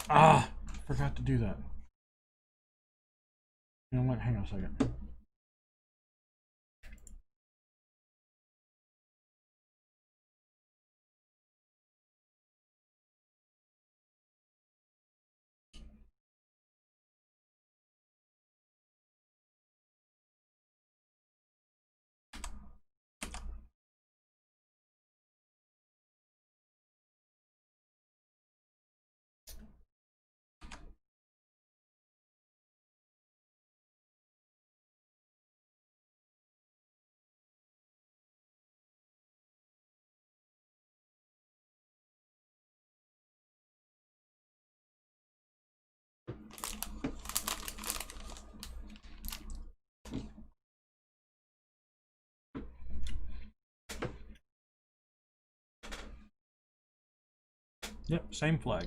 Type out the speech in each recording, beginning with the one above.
Ah, forgot to do that. You know what? Hang on a second. Yep, same flag.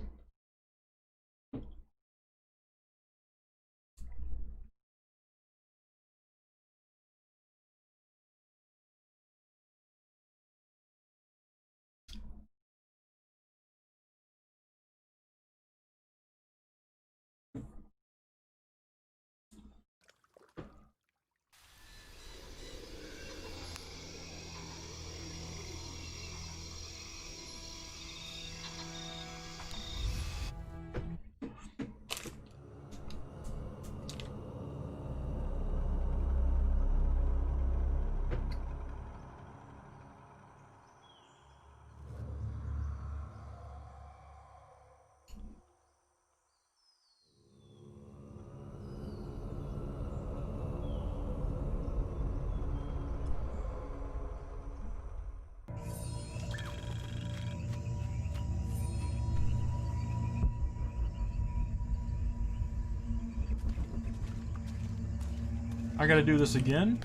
I gotta do this again?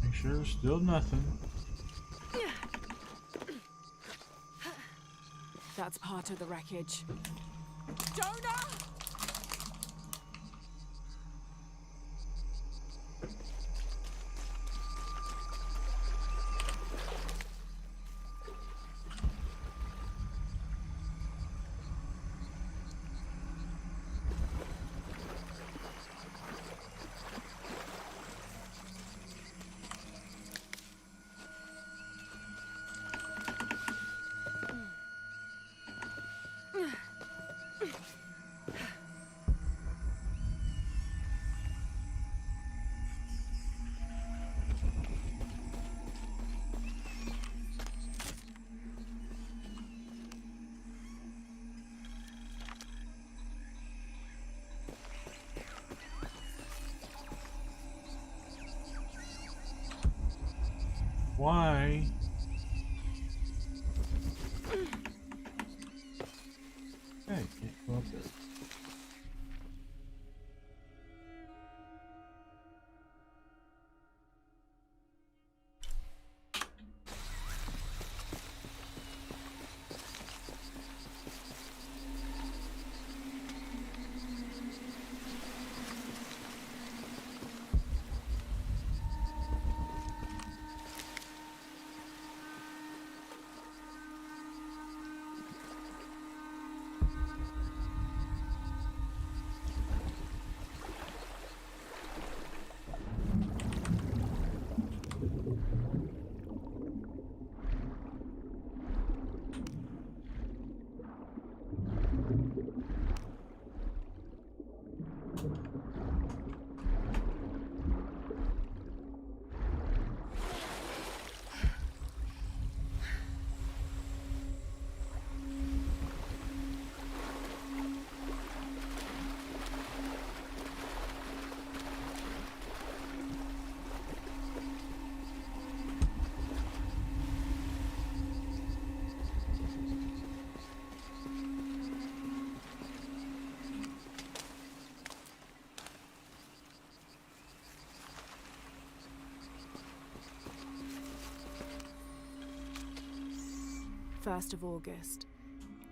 Make sure there's still nothing. That's part of the wreckage. Jonah! Why? Hey, can't go up there. 1st of August.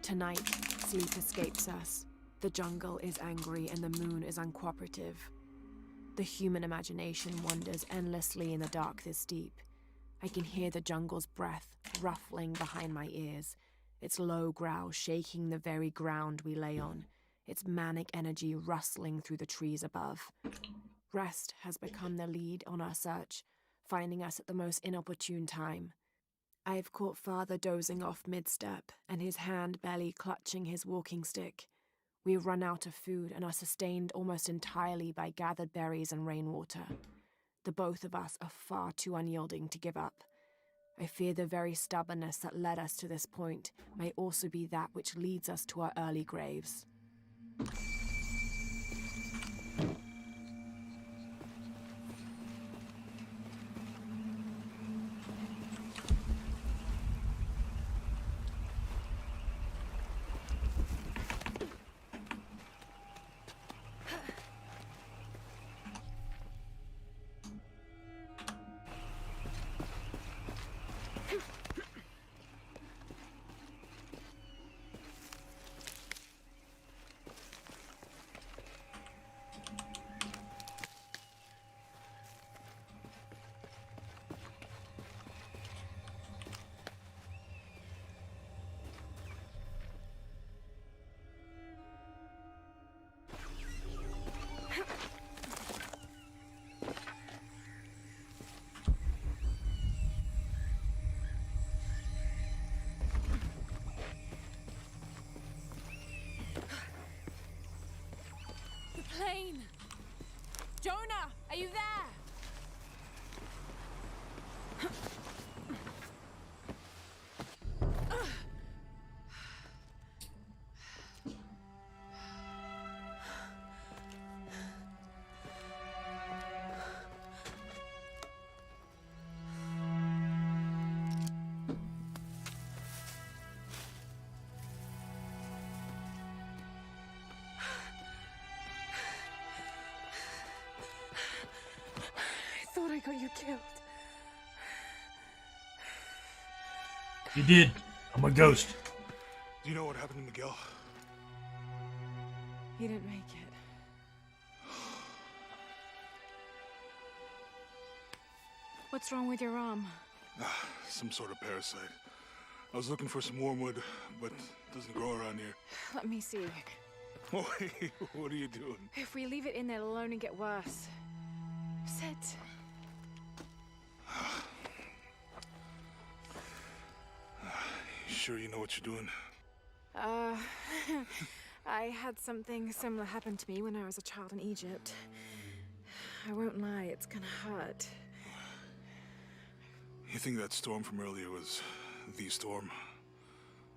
Tonight, sleep escapes us. The jungle is angry and the moon is uncooperative. The human imagination wanders endlessly in the dark this deep. I can hear the jungle's breath ruffling behind my ears, its low growl shaking the very ground we lay on, its manic energy rustling through the trees above. Rest has become the lead on our search, finding us at the most inopportune time. I've caught Father dozing off mid-step, and his hand barely clutching his walking stick. We've run out of food and are sustained almost entirely by gathered berries and rainwater. The both of us are far too unyielding to give up. I fear the very stubbornness that led us to this point may also be that which leads us to our early graves. Plane! Jonah, are you there? I thought I got you killed. You did. I'm a ghost. Do you know what happened to Miguel? He didn't make it. What's wrong with your arm? Some sort of parasite. I was looking for some wormwood, but it doesn't grow around here. Let me see. Oh, hey, what are you doing? If we leave it in there, it'll only get worse. Sit. You sure you know what you're doing? I had something similar happen to me when I was a child in Egypt. I won't lie, it's gonna hurt. You think that storm from earlier was the storm?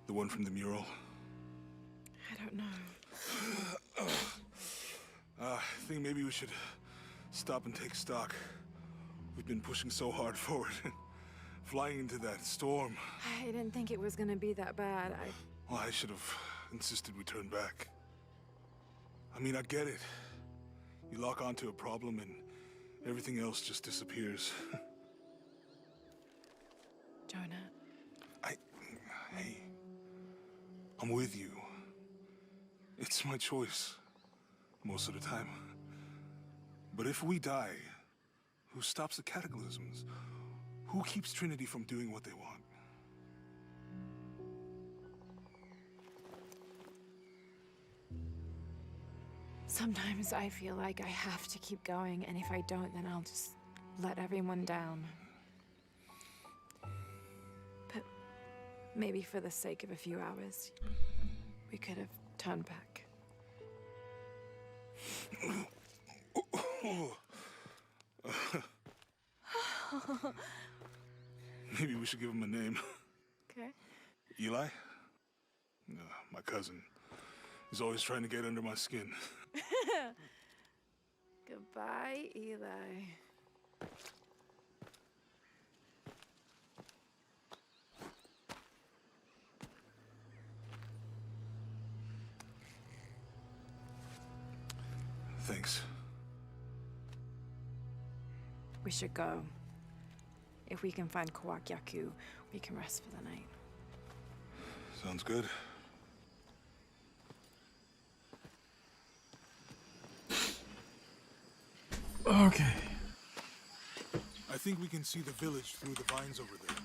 The one from the mural? I don't know. I think maybe we should stop and take stock. We've been pushing so hard forward. Flying into that storm. I didn't think it was gonna be that bad. Well, I should have insisted we turn back. I mean, I get it. You lock onto a problem and everything else just disappears. Jonah. Hey, I'm with you. It's my choice, most of the time. But if we die, who stops the cataclysms? Who keeps Trinity from doing what they want? Sometimes I feel like I have to keep going, and if I don't, then I'll just let everyone down. But maybe for the sake of a few hours, we could have turned back. Maybe we should give him a name. Okay. Eli? My cousin. He's always trying to get under my skin. Goodbye, Eli. Thanks. We should go. If we can find Kawak Yaku, we can rest for the night. Sounds good. Okay. I think we can see the village through the vines over there.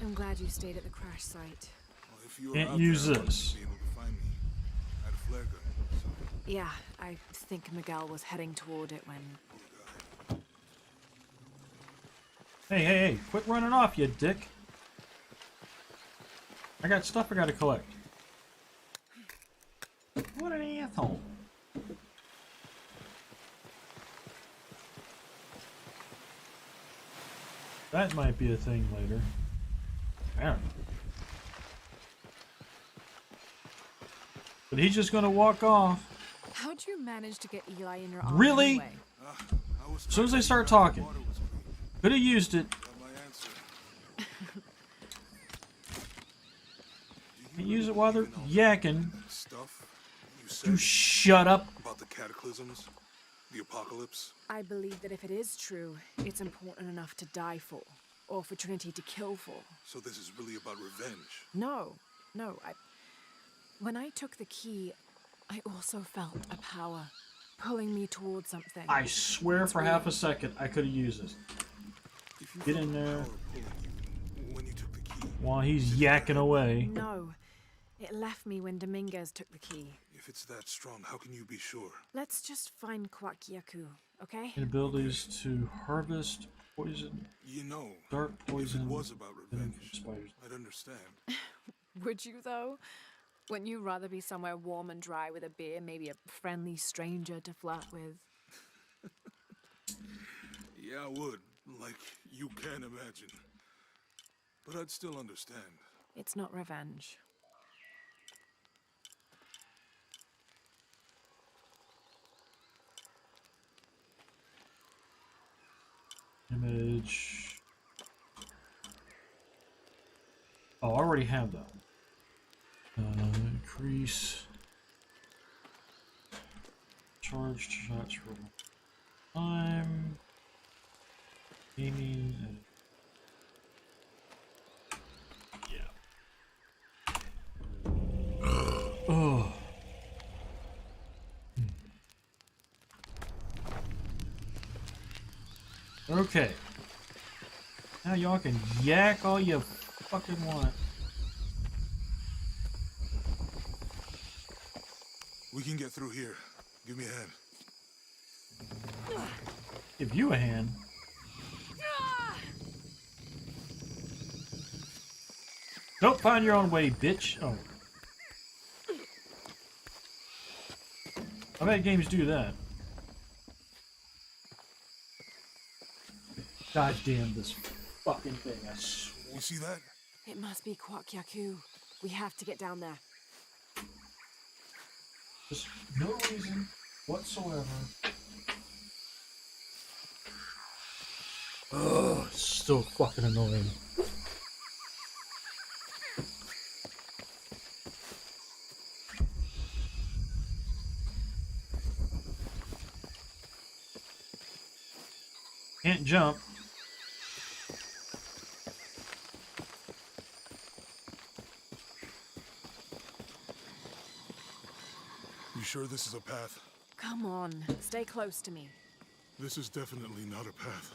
I'm glad you stayed at the crash site. Well, if you were Can't out use there, I this. wouldn't be able to find me. I had a flare gun, so... Yeah, I think Miguel was heading toward it when... Hey, hey, hey, quit running off, you dick. I got stuff I gotta collect. What an asshole. That might be a thing later. I don't know. But he's just gonna walk off. How'd you manage to get Eli in your arm Really? anyway? As soon as they start talking. Could have used it. Can't use it while they're yakking. Stuff you You said shut up. about the cataclysms, the apocalypse. I believe that if it is true, it's important enough to die for, or for Trinity to kill for. So this is really about revenge. No, when I took the key, I also felt a power pulling me towards something. I swear for half a second I could have used this. If you Get felt in the there. power pulling you when you took the key, While he's yakking away. No, it left me when Dominguez took the key. if it's that strong, how can you be sure? Let's just find Kwakyaku, okay? Abilities to harvest poison, You know, dark if it poison, was about venom revenge, from spiders. I'd understand. Would you, though? Wouldn't you rather be somewhere warm and dry with a beer, maybe a friendly stranger to flirt with? Yeah, I would, like you can imagine. But I'd still understand. It's not revenge. Image. Oh, I already have that. Increase charged shots for time. Aiming. Yeah. Oh. Okay. Now y'all can yak all you fucking want. We can get through here. Give me a hand. Give you a hand. Don't find your own way, bitch. Oh. I bet games do that. God damn this fucking thing, I swear. You see that? It must be Kwakyaku. We have to get down there. Just no reason whatsoever. Ugh, it's so fucking annoying. Can't jump. You sure this is a path? Come on, stay close to me. This is definitely not a path.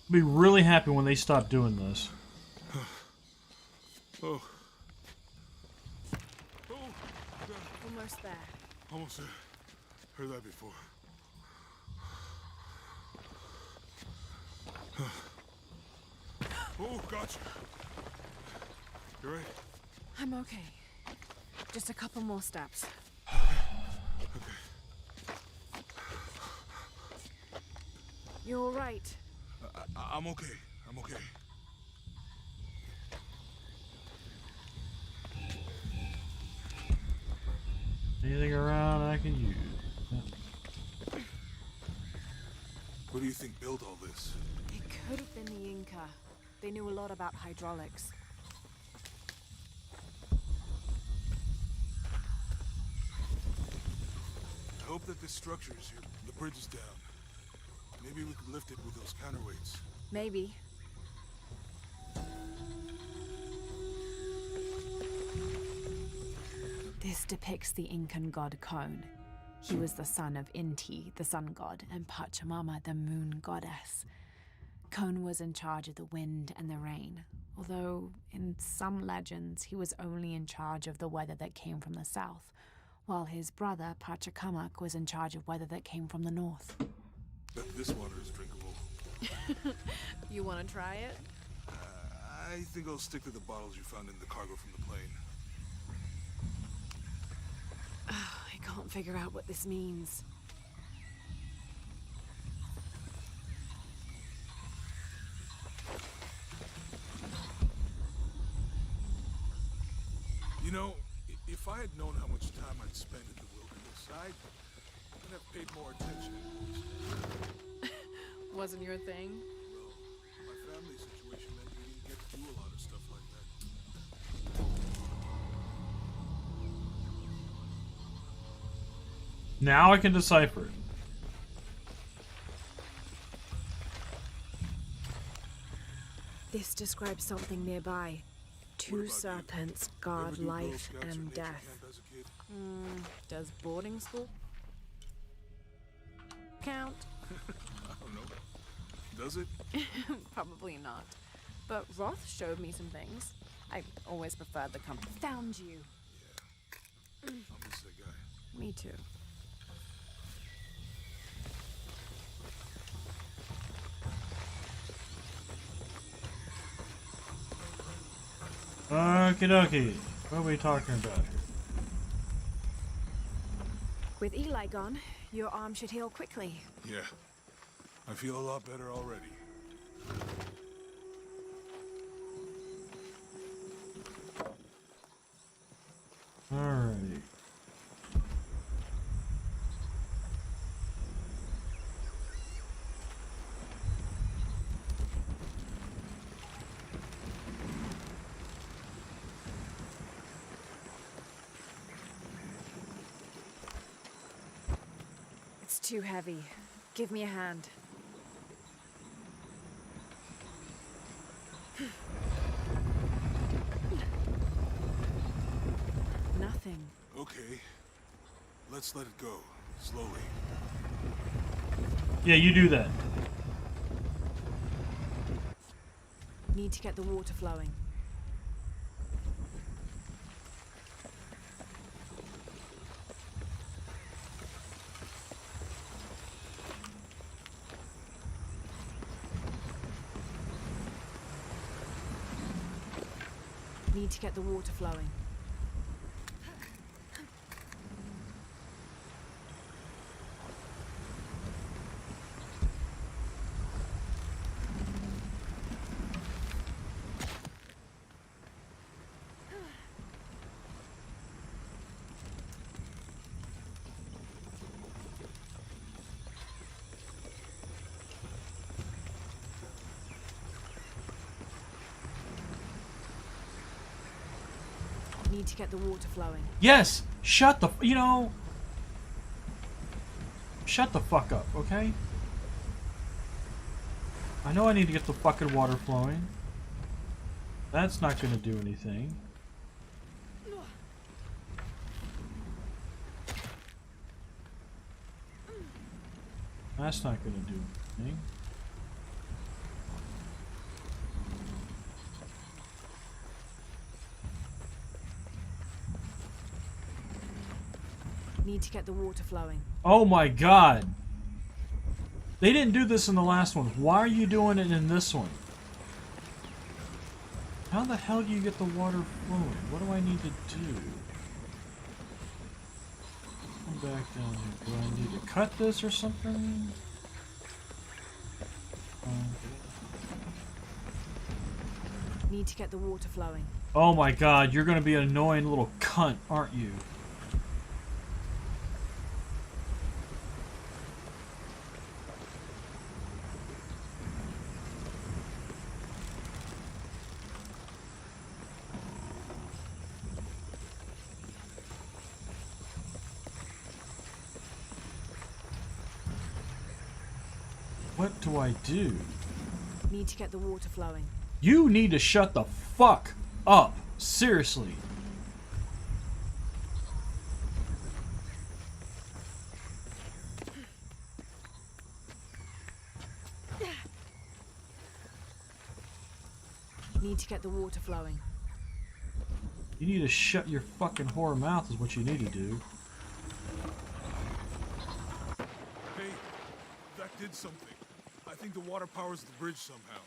I'll be really happy when they stop doing this. Oh. Oh, Almost there. almost there. Heard that before. Oh, gotcha. You right? I'm okay. Just a couple more steps. Okay. You're all right. I'm okay. I'm okay. Anything around I can use. What do you think built all this? It could have been the Inca. They knew a lot about hydraulics. I hope that this structure is here. The bridge is down. Maybe we could lift it with those counterweights. Maybe. This depicts the Incan god Kon. He was the son of Inti, the sun god, and Pachamama, the moon goddess. Kon was in charge of the wind and the rain, although in some legends he was only in charge of the weather that came from the south, while his brother Pachacamac was in charge of weather that came from the north. This water is drinkable. You want to try it? I think I'll stick to the bottles you found in the cargo from the plane. I can't figure out what this means. You know, if I had known how much time I'd spend in the wilderness, I'd have paid more attention. Wasn't your thing? Well, my family situation meant we didn't get to do a lot of stuff like that. Now I can decipher it. This describes something nearby. Two serpents guard life and death. Does boarding school count? I don't know. Does it? Probably not. But Roth showed me some things. I always preferred the company. Found you. Yeah. I'll miss that guy. Me too. Okie dokie. What are we talking about here? With Eli gone, your arm should heal quickly. Yeah. I feel a lot better already. Alrighty. It's too heavy. Give me a hand. Nothing. Okay. Let's let it go. Slowly. Yeah, you do that. Need to get the water flowing. Need to get the water flowing. Need to get the water flowing. Yes! Shut the... You know... Shut the fuck up, okay? I know I need to get the fucking water flowing. That's not gonna do anything. That's not gonna do anything. Need to get the water flowing. Oh my god. They didn't do this in the last one. Why are you doing it in this one? How the hell do you get the water flowing? What do I need to do? Come back down here. Do I need to cut this or something? Need to get the water flowing. Oh my god, you're gonna be an annoying little cunt, aren't you? What do I do? Need to get the water flowing. You need to shut the fuck up. Seriously. Need to get the water flowing. You need to shut your fucking whore mouth is what you need to do. Hey, that did something. I think the water powers the bridge somehow.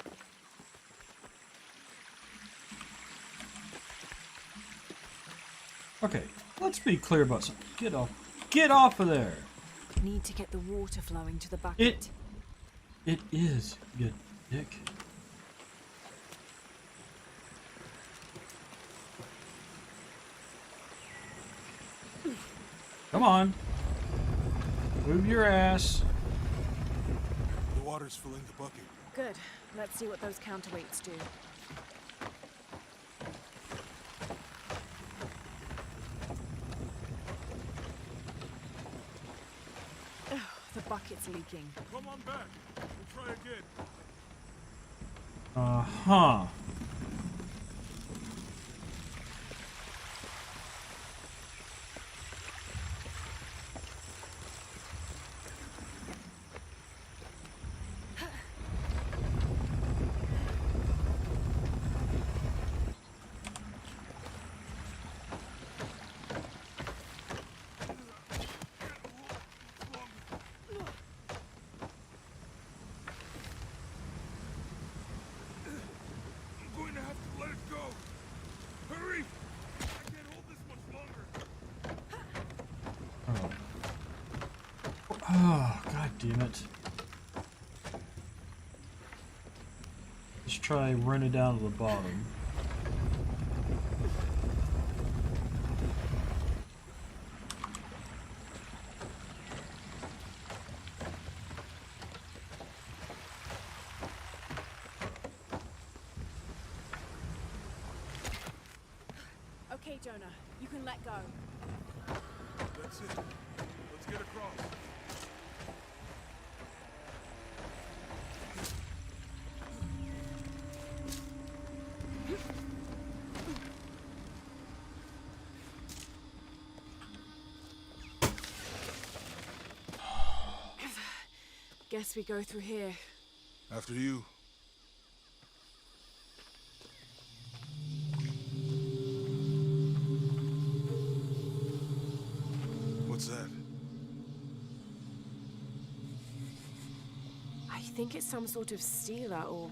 Okay, let's be clear about something. Get off. Get off of there! Need to get the water flowing to the bucket. It is, you dick. Come on. Move your ass. The water's filling the bucket. Good. Let's see what those counterweights do. Ugh, the bucket's leaking. Come on back. We'll try again. Uh-huh. I'm going to have to let it go. Hurry! I can't hold this much longer. Oh, god damn it. Let's try running down to the bottom. Okay, Jonah. You can let go. That's it. Let's get across. Guess we go through here. After you. What's that? I think it's some sort of sealer or...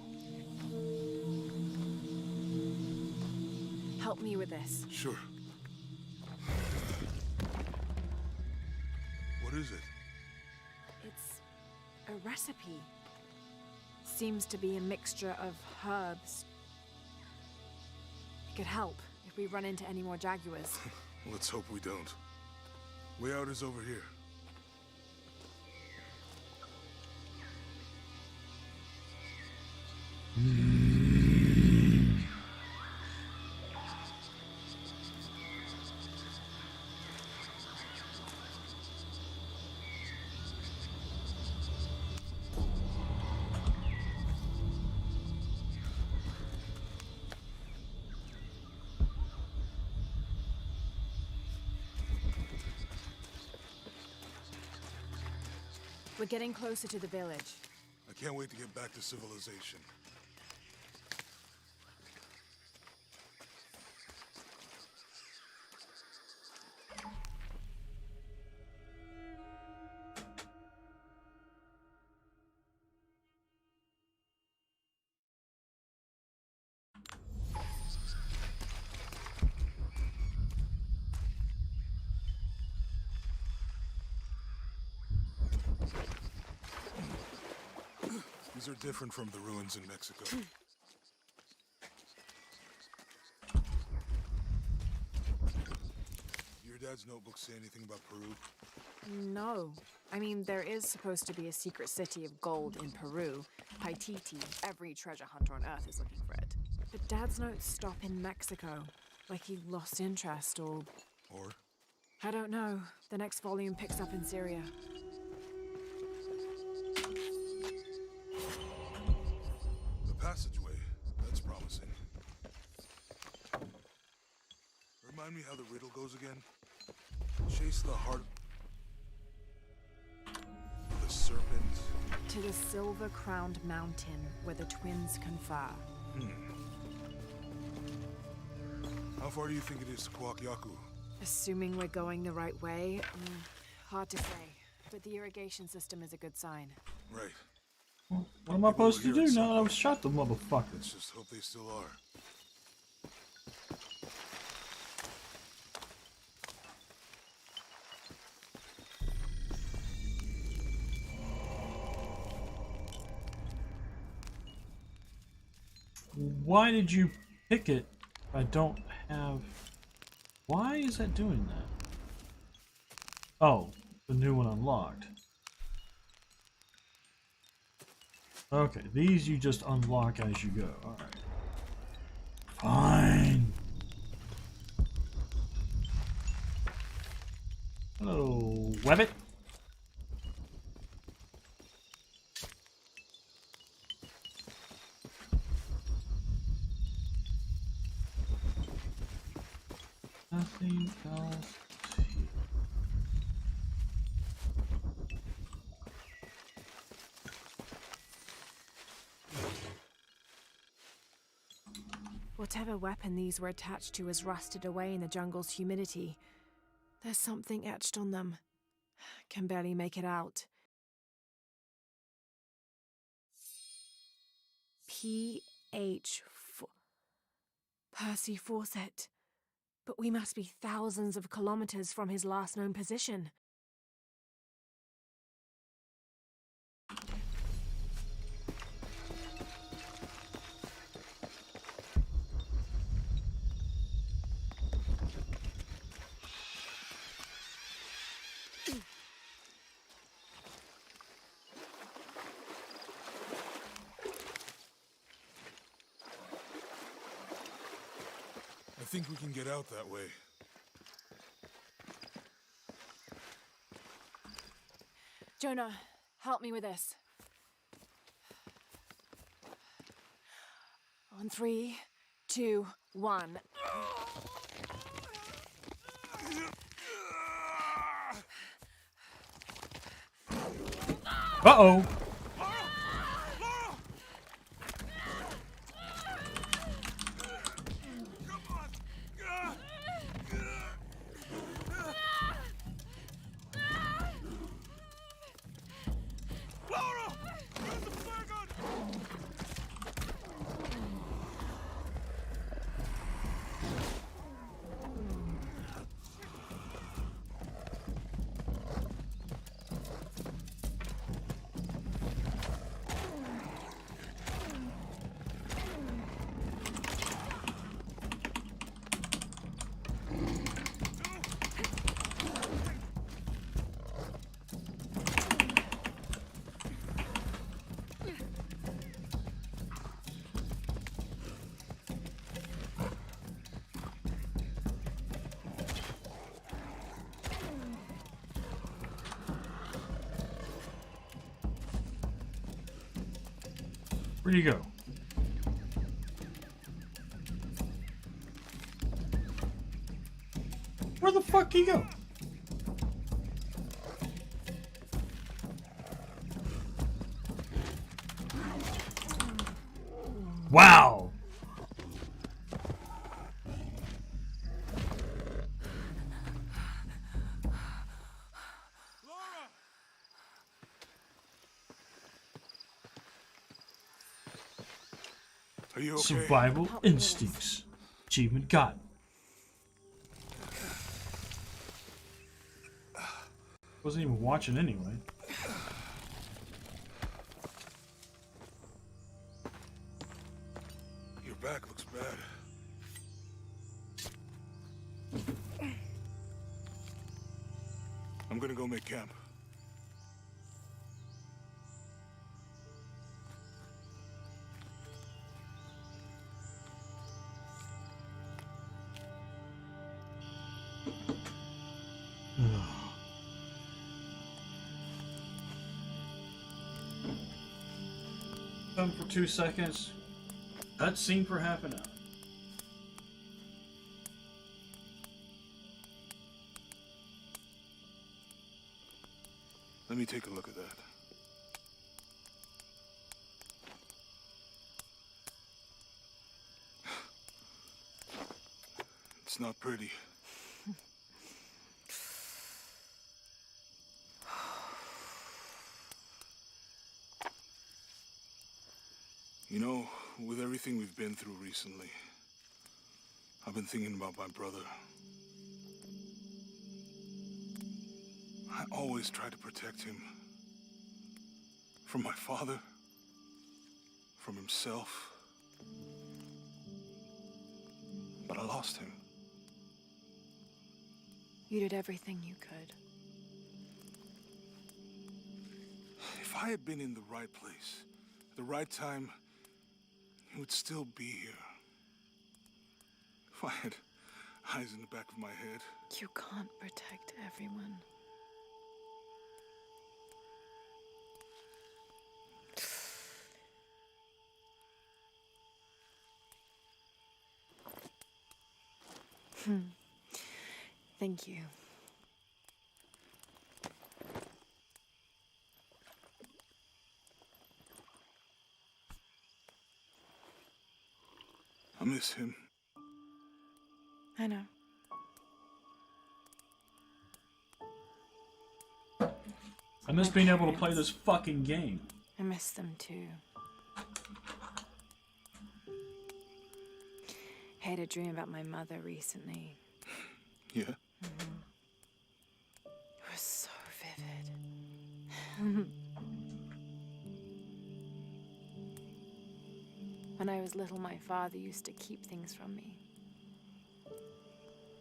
Help me with this. Sure. What is it? It's a recipe. Seems to be a mixture of herbs. It could help if we run into any more jaguars. Let's hope we don't. Way out is over here. We're getting closer to the village. I can't wait to get back to civilization. These are different from the ruins in Mexico. Your dad's notebook say anything about Peru? No. I mean, there is supposed to be a secret city of gold in Peru. Paititi. Every treasure hunter on Earth is looking for it. But Dad's notes stop in Mexico. Like he lost interest or... Or? I don't know. The next volume picks up in Syria. The passageway. That's promising. Remind me how the riddle goes again? Chase the heart of the serpent. To the silver-crowned mountain where the twins confer. How far do you think it is to Kwakyaku? Assuming we're going the right way, hard to say. But the irrigation system is a good sign. Right. What am I supposed to do now that I've shot the motherfuckers? Let's just hope they still are. Why did you pick it if I don't have... Why is that doing that? Oh, the new one unlocked. Okay, these you just unlock as you go. Alright. Fine. Hello, Webbit. Nothing else here. Whatever weapon these were attached to has rusted away in the jungle's humidity. There's something etched on them. Can barely make it out. PH4. Percy Fawcett. But we must be thousands of kilometers from his last known position. I think we can get out that way. Jonah, help me with this. On 3, 2, 1. Uh-oh. Where'd you go? Where the fuck you go? Wow! Are you okay? Survival instincts. Achievement gotten. Wasn't even watching anyway. Your back looks bad. I'm gonna go make camp. Come for 2 seconds. Cutscene for half an hour. Let me take a look at that. It's not pretty. You know, with everything we've been through recently, I've been thinking about my brother. I always tried to protect him. From my father. From himself. But I lost him. You did everything you could. If I had been in the right place, at the right time, he would still be here. If I had eyes in the back of my head. You can't protect everyone. Thank you. I miss him. I know. I miss being able to play this fucking game. I miss them too. I had a dream about my mother recently. Yeah? It was so vivid. When I was little, my father used to keep things from me.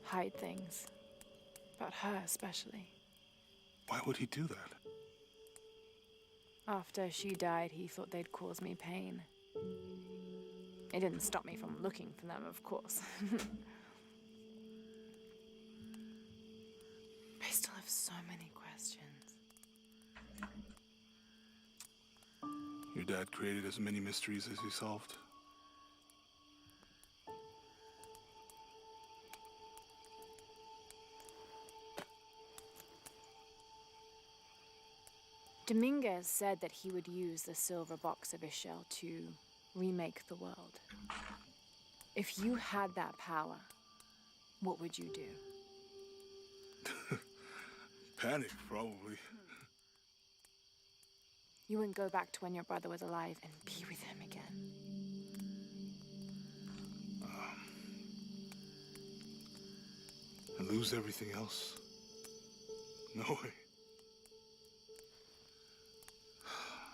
Hide things. About her, especially. Why would he do that? After she died, he thought they'd cause me pain. It didn't stop me from looking for them, of course. I still have so many questions. Your dad created as many mysteries as he solved. Dominguez said that he would use the silver box of his shell to remake the world. If you had that power, what would you do? Panic, probably. You wouldn't go back to when your brother was alive and be with him again. And lose everything else? No way.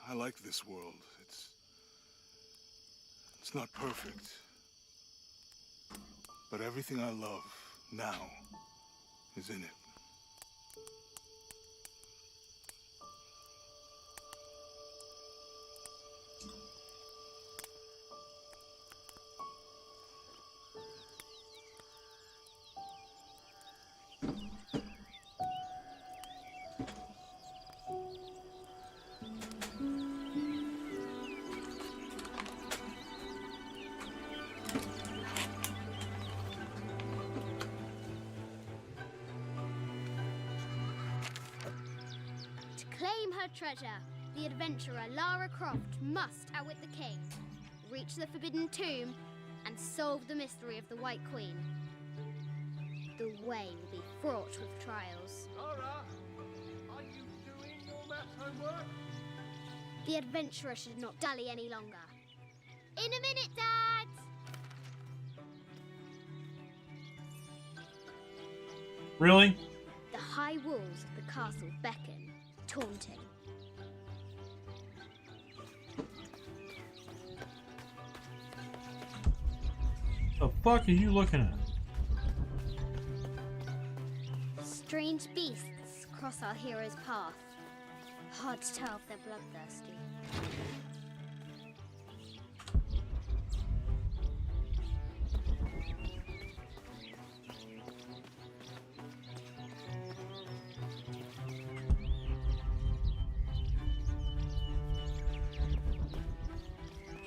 I like this world. It's not perfect. But everything I love now is in it. Treasure, the adventurer Lara Croft must outwit the king, reach the forbidden tomb, and solve the mystery of the White Queen. The way will be fraught with trials. Lara, are you doing your math homework? The adventurer should not dally any longer. In a minute, Dad! Really? The high walls of the castle beckon, taunting. The fuck are you looking at? Strange beasts cross our hero's path. Hard to tell if they're bloodthirsty.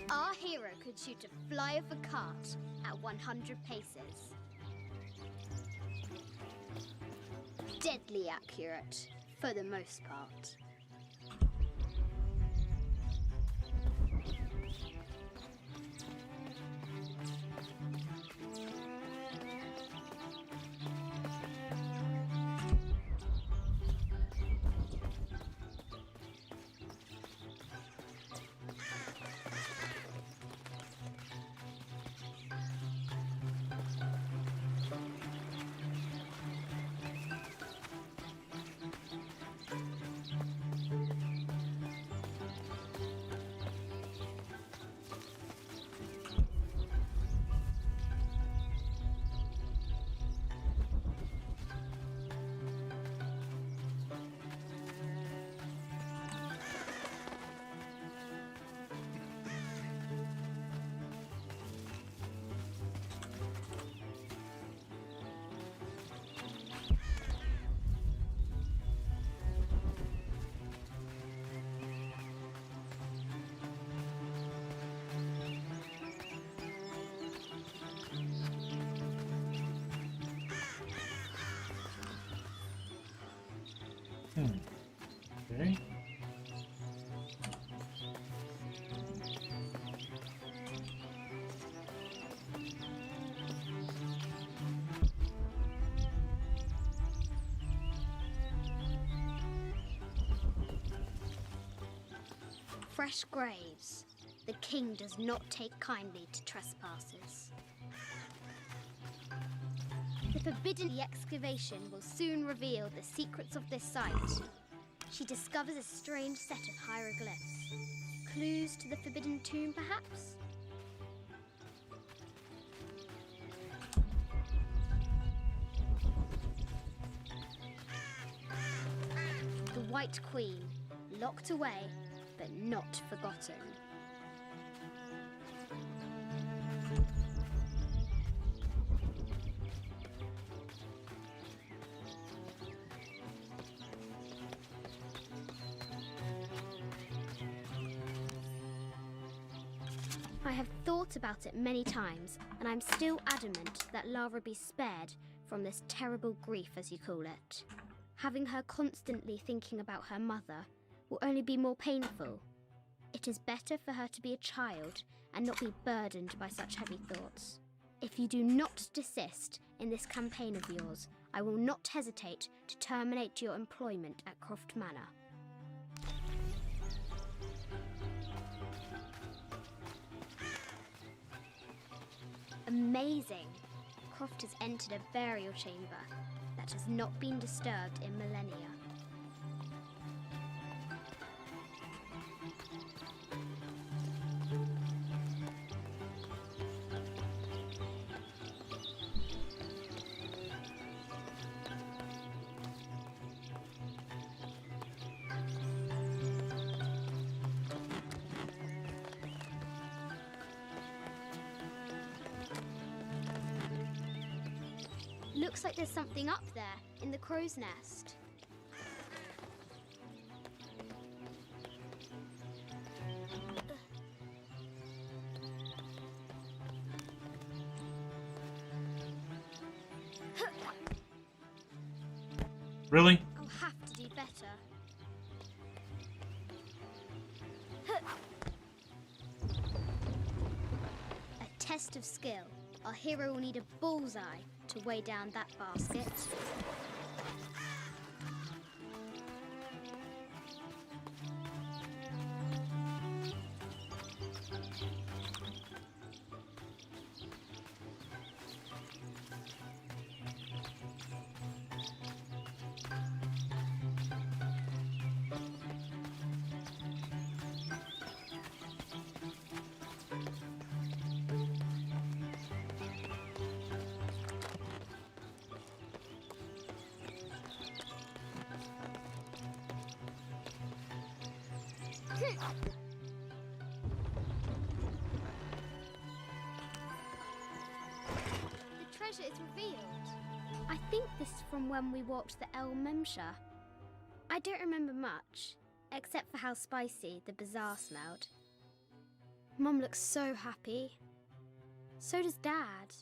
Our hero could shoot a fly of a cart at 100 paces. Deadly accurate, for the most part. Okay. Fresh graves. The king does not take kindly to trespassers. The forbidden excavation will soon reveal the secrets of this site. She discovers a strange set of hieroglyphs. Clues to the forbidden tomb, perhaps? The White Queen, locked away, but not forgotten. I have thought about it many times, and I'm still adamant that Lara be spared from this terrible grief, as you call it. Having her constantly thinking about her mother will only be more painful. It is better for her to be a child and not be burdened by such heavy thoughts. If you do not desist in this campaign of yours, I will not hesitate to terminate your employment at Croft Manor. Amazing! Croft has entered a burial chamber that has not been disturbed in millennia. Looks like there's something up there in the crow's nest. Really? I'll have to do better. A test of skill. Our hero will need a bullseye to weigh down that basket. The treasure is revealed. I think this is from when we walked the El Memsha. I don't remember much, except for how spicy the bazaar smelled. Mum looks so happy. So does Dad.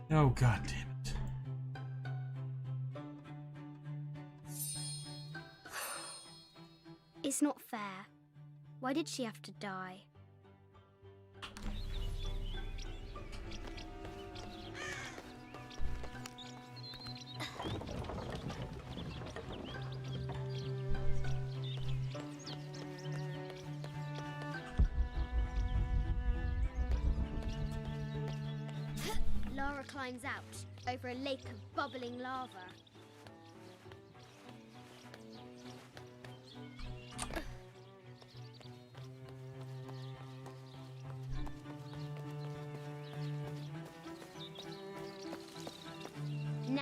Oh, god damn it. It's not fair. Why did she have to die? Lara climbs out over a lake of bubbling lava.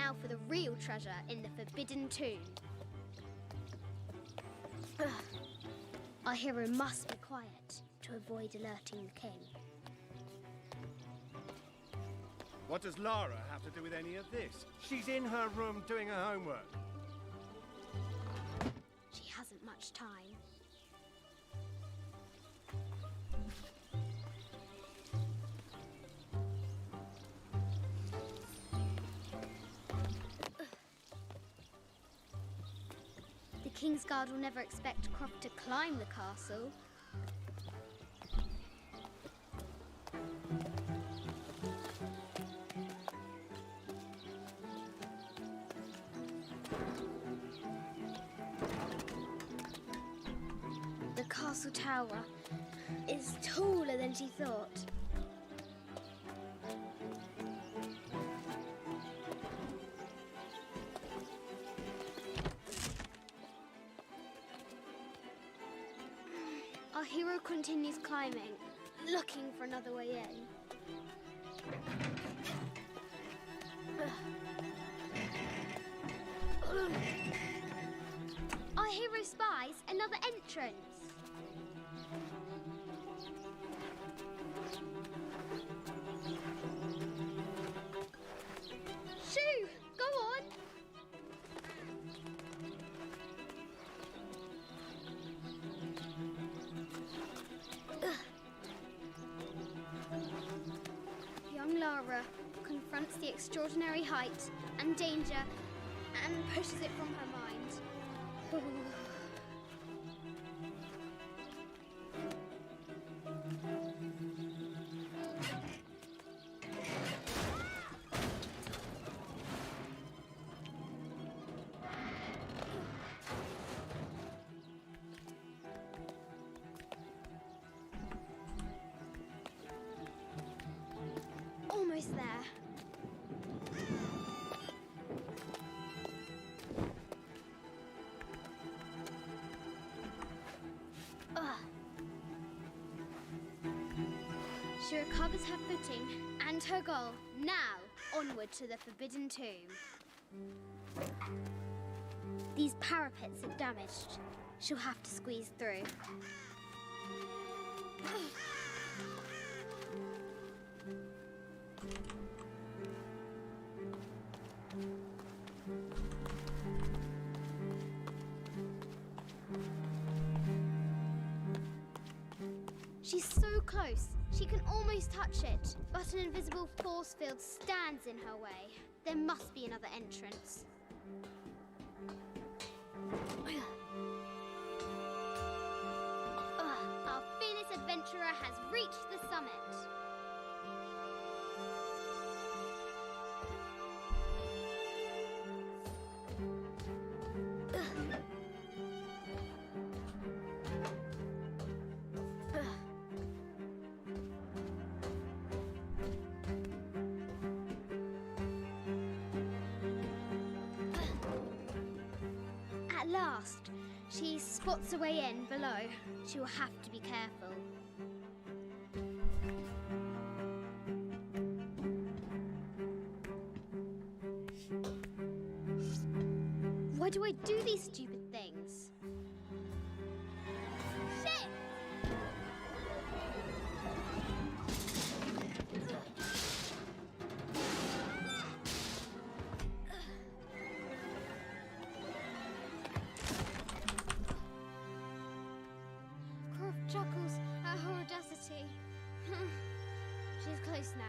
now for the real treasure in the Forbidden Tomb. Our hero must be quiet to avoid alerting the king. What does Lara have to do with any of this? She's in her room doing her homework. She hasn't much time. The Kingsguard will never expect Croft to climb the castle. The castle tower is taller than she thought. Our hero continues climbing, looking for another way in. Our hero spies another entrance. Shoo! Go on! Young Lara confronts the extraordinary height and danger and pushes it from her mind. Almost there. She recovers her footing and her goal. Now, onward to the Forbidden Tomb. These parapets are damaged. She'll have to squeeze through. She's so close, she can almost touch it, but an invisible force field stands in her way. There must be another entrance. Our fearless adventurer has reached the summit. At last, she spots a way in below. She will have to be careful. Why do I do these stupid things? Shit! Croft chuckles at her audacity. She's close now.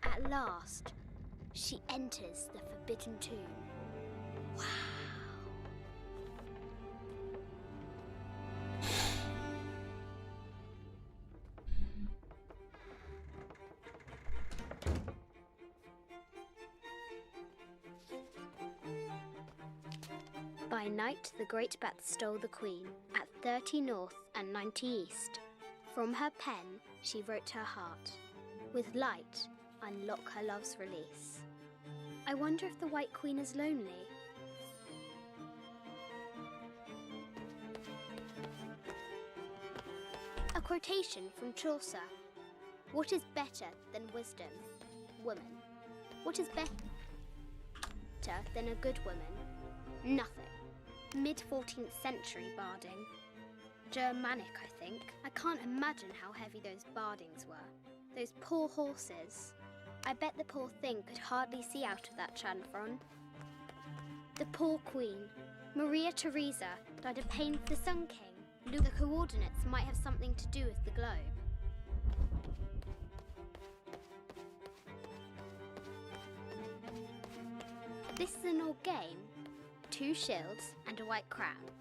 At last, she enters the Forbidden Tomb. Wow! By night, the great bat stole the queen at 30 north and 90 east. From her pen, she wrote her heart. With light, unlock her love's release. I wonder if the White Queen is lonely. A quotation from Chaucer. What is better than wisdom? Woman. What is better than a good woman? Nothing. Mid-14th century barding. Germanic, I think. I can't imagine how heavy those bardings were. Those poor horses. I bet the poor thing could hardly see out of that chanfron. The poor queen. Maria Theresa died of pain for the Sun King. The coordinates might have something to do with the globe. This is an old game. 2 shields and a white crown.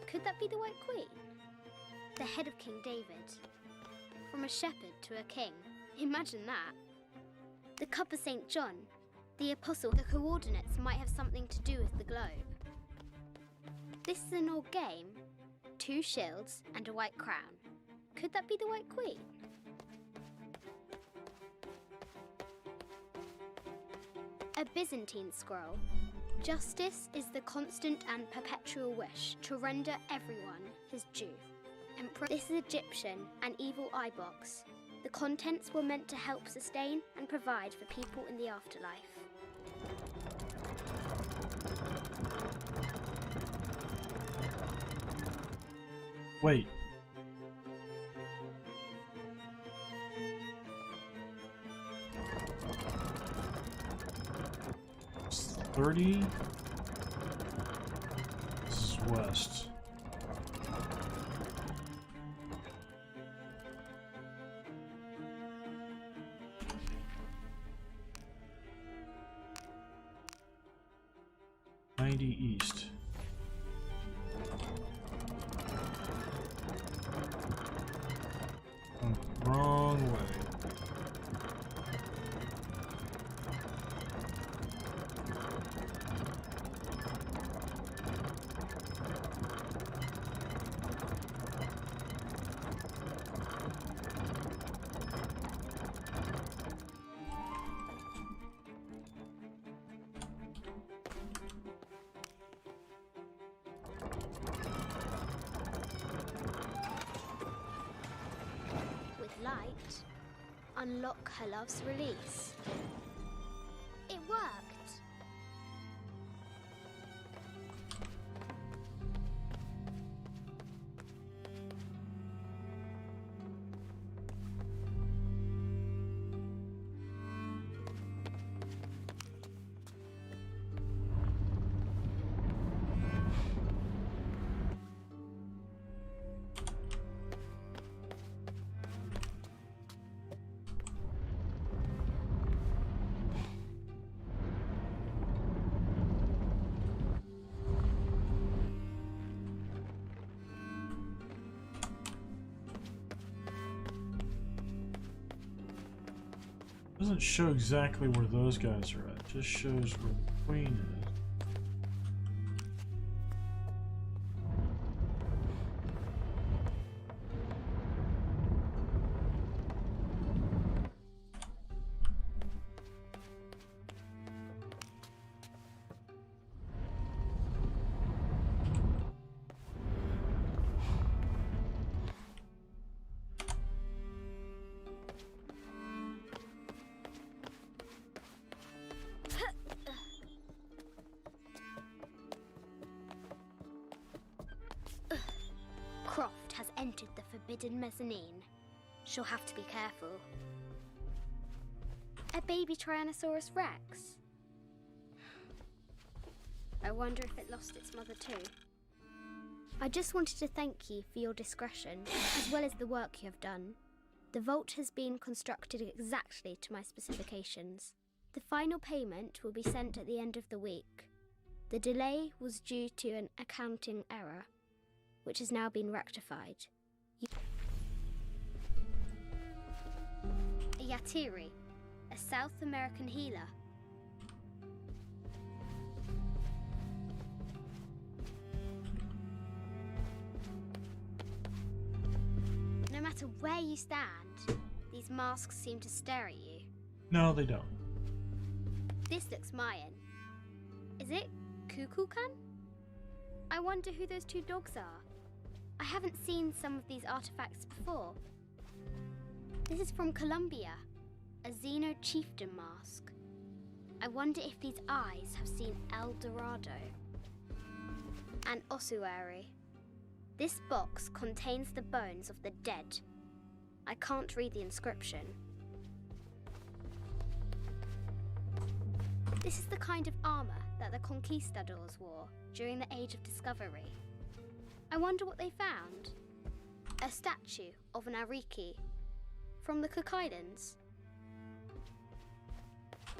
Could that be the White Queen? The head of King David. From a shepherd to a king. Imagine that. The cup of St. John. The apostle. The coordinates might have something to do with the globe. This is an old game. 2 shields and a white crown. Could that be the White Queen? A Byzantine scroll. Justice is the constant and perpetual wish to render everyone his due. This is Egyptian, an evil eye box. The contents were meant to help sustain and provide for people in the afterlife. Wait. It's 30. This is west. East. Wrong way. Light, unlock her love's release. It worked. Doesn't show exactly where those guys are at. Just shows where the queen is. Croft has entered the forbidden mezzanine. She'll have to be careful. A baby Tyrannosaurus Rex. I wonder if it lost its mother too. I just wanted to thank you for your discretion, as well as the work you have done. The vault has been constructed exactly to my specifications. The final payment will be sent at the end of the week. The delay was due to an accounting error, which has now been rectified. A Yatiri, a South American healer. matter where you stand, these masks seem to stare at you. No, they don't. This looks Mayan. Is it Kukulkan? I wonder who those two dogs are. I haven't seen some of these artifacts before. This is from Colombia, a Xeno chieftain mask. I wonder if these eyes have seen El Dorado. An ossuary. This box contains the bones of the dead. I can't read the inscription. This is the kind of armor that the conquistadors wore during the Age of Discovery. I wonder what they found. A statue of an Ariki from the Cook Islands.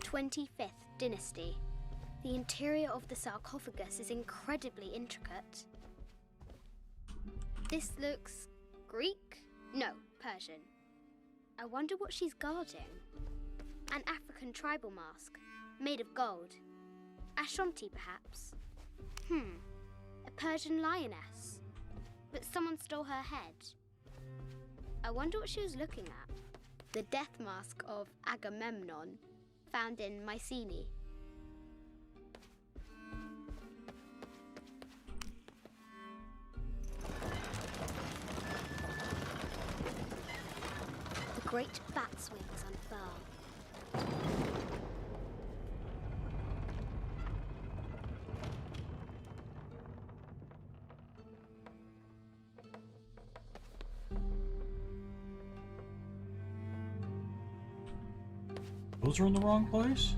25th Dynasty. The interior of the sarcophagus is incredibly intricate. This looks Greek? No, Persian. I wonder what she's guarding. An African tribal mask, made of gold. Ashanti, perhaps? A Persian lioness. But someone stole her head. I wonder what she was looking at. The death mask of Agamemnon, found in Mycenae. The great bat's wings unfurl. Those are in the wrong place?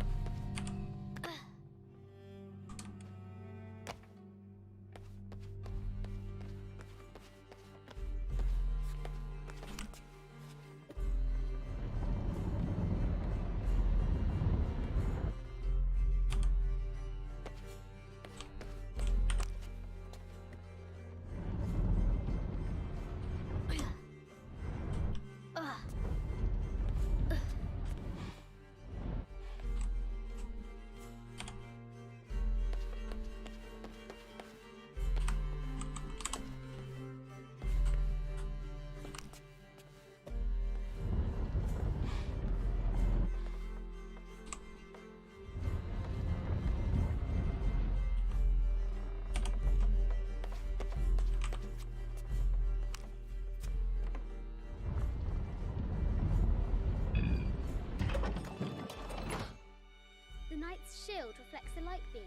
The knight's shield reflects the light beam.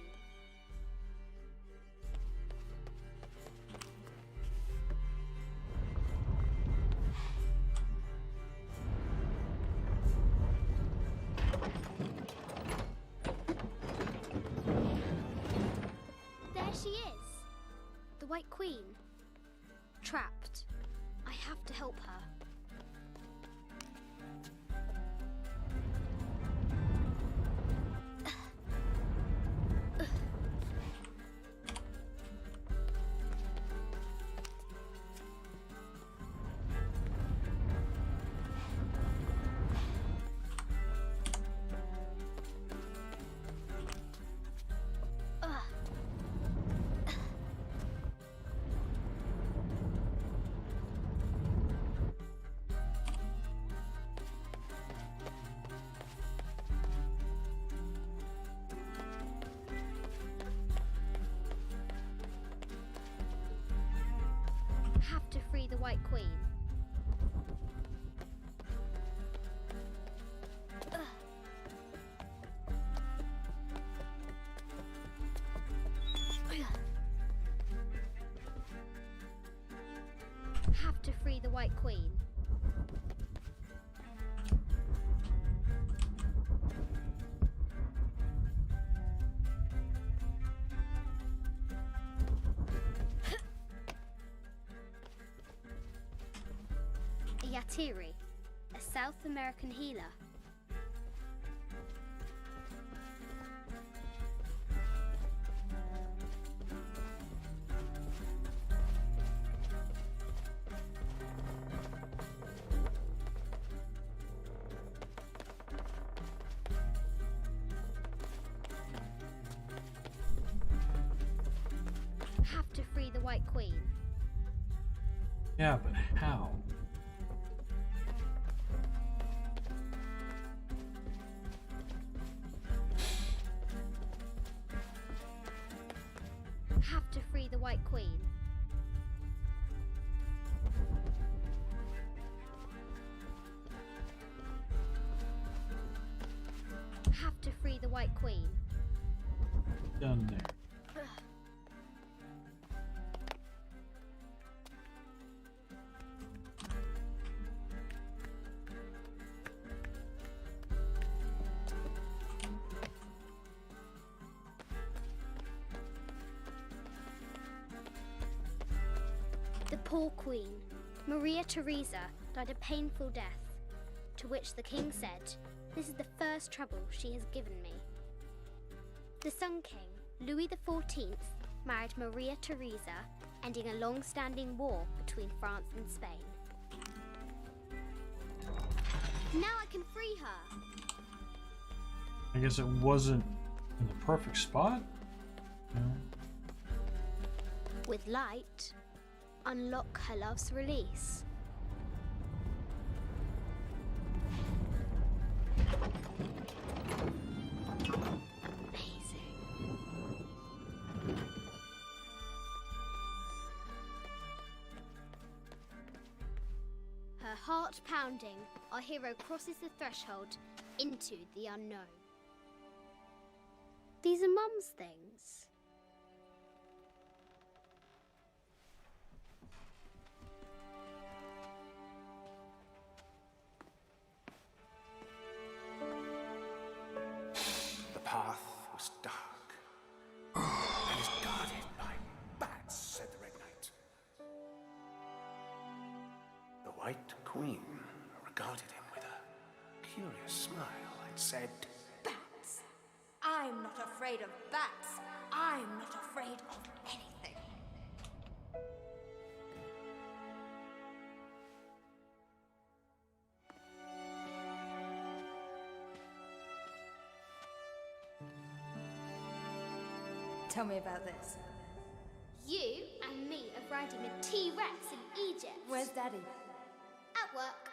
There she is. The White Queen. Trapped. I have to help her. Have to free the White Queen. Have to free the White Queen. Yatiri, a South American healer. Have to free the White Queen. Yeah, but how? have to free the White Queen. Have to free the White Queen. Done there. The poor queen, Maria Theresa, died a painful death, to which the king said, "This is the first trouble she has given me." The Sun King, Louis XIV, married Maria Theresa, ending a long-standing war between France and Spain. Now I can free her. I guess it wasn't in the perfect spot. No. With light, unlock her love's release. Amazing. Her heart pounding, our hero crosses the threshold into the unknown. These are Mum's things. The path was dark and is guarded by bats, said the Red Knight. The White Queen regarded him with a curious smile and said, Bats! I'm not afraid of bats. I'm not afraid of anything. Tell me about this. You and me are riding a T-Rex in Egypt. Where's Daddy? At work.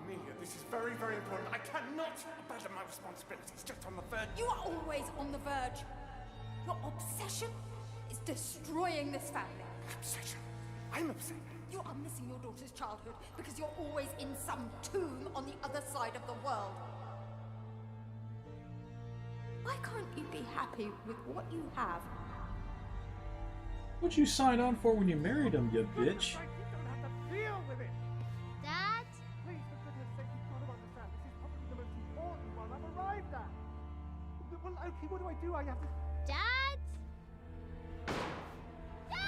Amelia, this is very, very important. I cannot abandon my responsibilities just on the verge. You are always on the verge. Your obsession is destroying this family. Obsession. I'm upset. You are missing your daughter's childhood because you're always in some tomb on the other side of the world. Why can't you be happy with what you have? What'd you sign on for when you married him, you bitch? I don't have to deal with it. Dad? Please, for goodness sake, you've got to understand. This is probably the most important one I've arrived at. Well, okay, what do? I have to... Dad? Dad!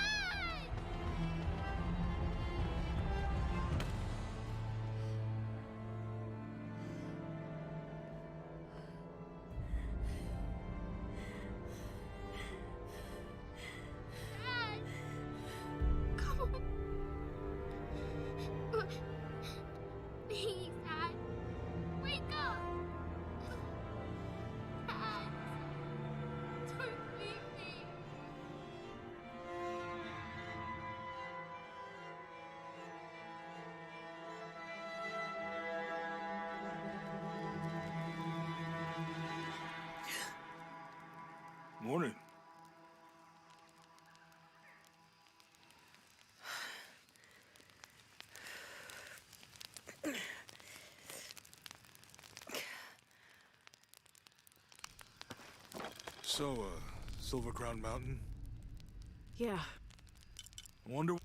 Dad! Come on. Please, Dad. Wake up. Dad. Don't leave me. Morning. So, Silver Crown Mountain? Yeah. I wonder...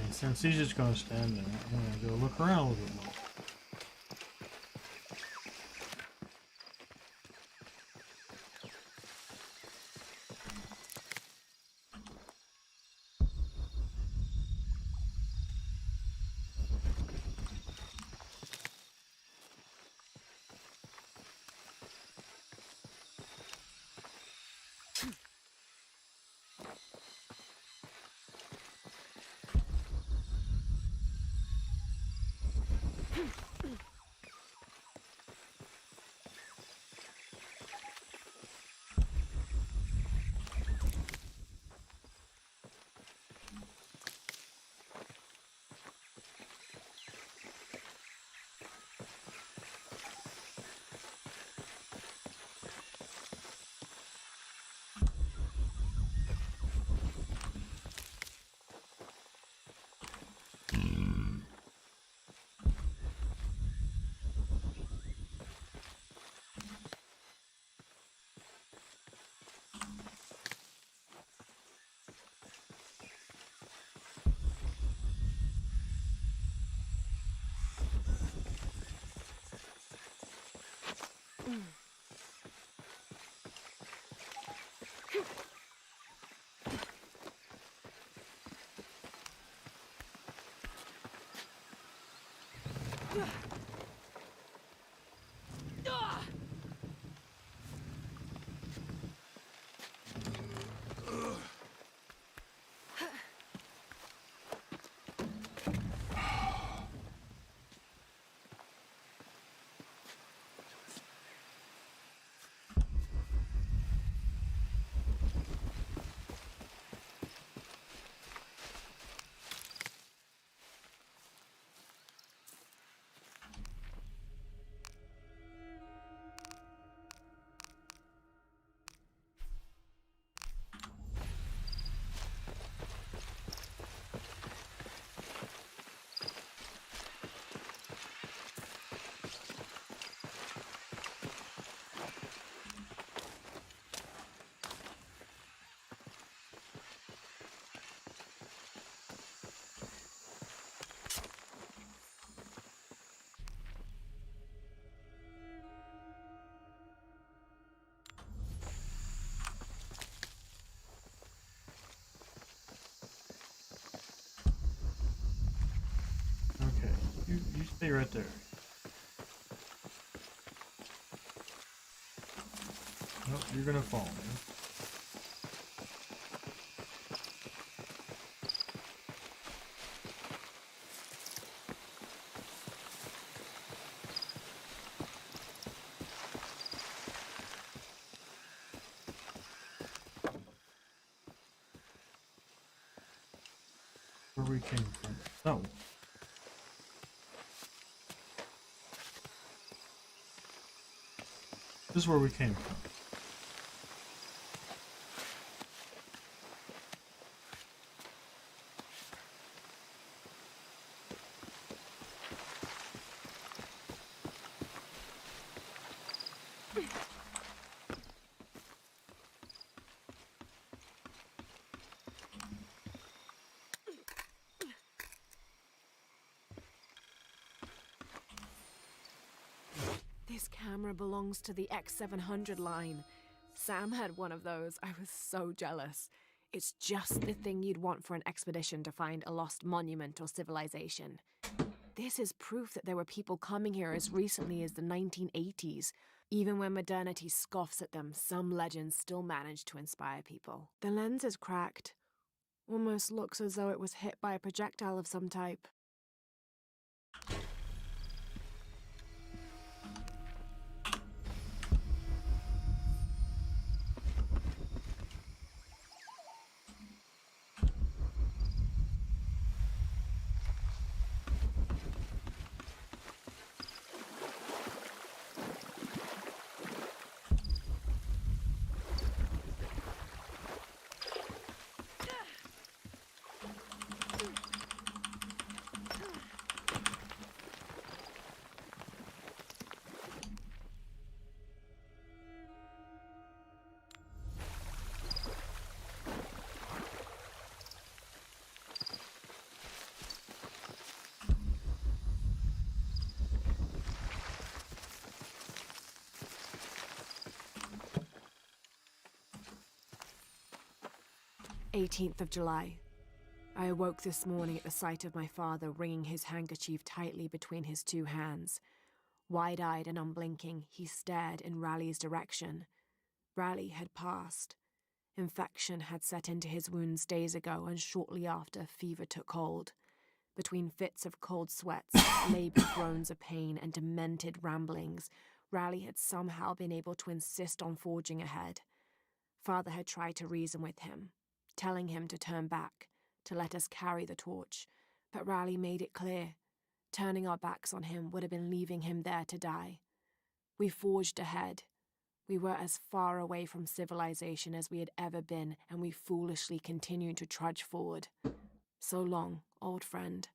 And since he's just gonna stand there, I'm gonna go look around a little bit more. Okay, you stay right there. Nope, you're gonna fall, man. Where we came from. Oh. This is where we came from. This camera belongs to the X700 line. Sam had one of those. I was so jealous. It's just the thing you'd want for an expedition to find a lost monument or civilization. This is proof that there were people coming here as recently as the 1980s. Even when modernity scoffs at them, some legends still manage to inspire people. The lens is cracked. Almost looks as though it was hit by a projectile of some type. 18th of July. I awoke this morning at the sight of my father wringing his handkerchief tightly between his two hands. Wide-eyed and unblinking, he stared in Raleigh's direction. Raleigh had passed. Infection had set into his wounds days ago, and shortly after, fever took hold. Between fits of cold sweats, laboured groans of pain, and demented ramblings, Raleigh had somehow been able to insist on forging ahead. Father had tried to reason with him, telling him to turn back, to let us carry the torch, but Raleigh made it clear. Turning our backs on him would have been leaving him there to die. We forged ahead. We were as far away from civilization as we had ever been, and we foolishly continued to trudge forward. So long, old friend.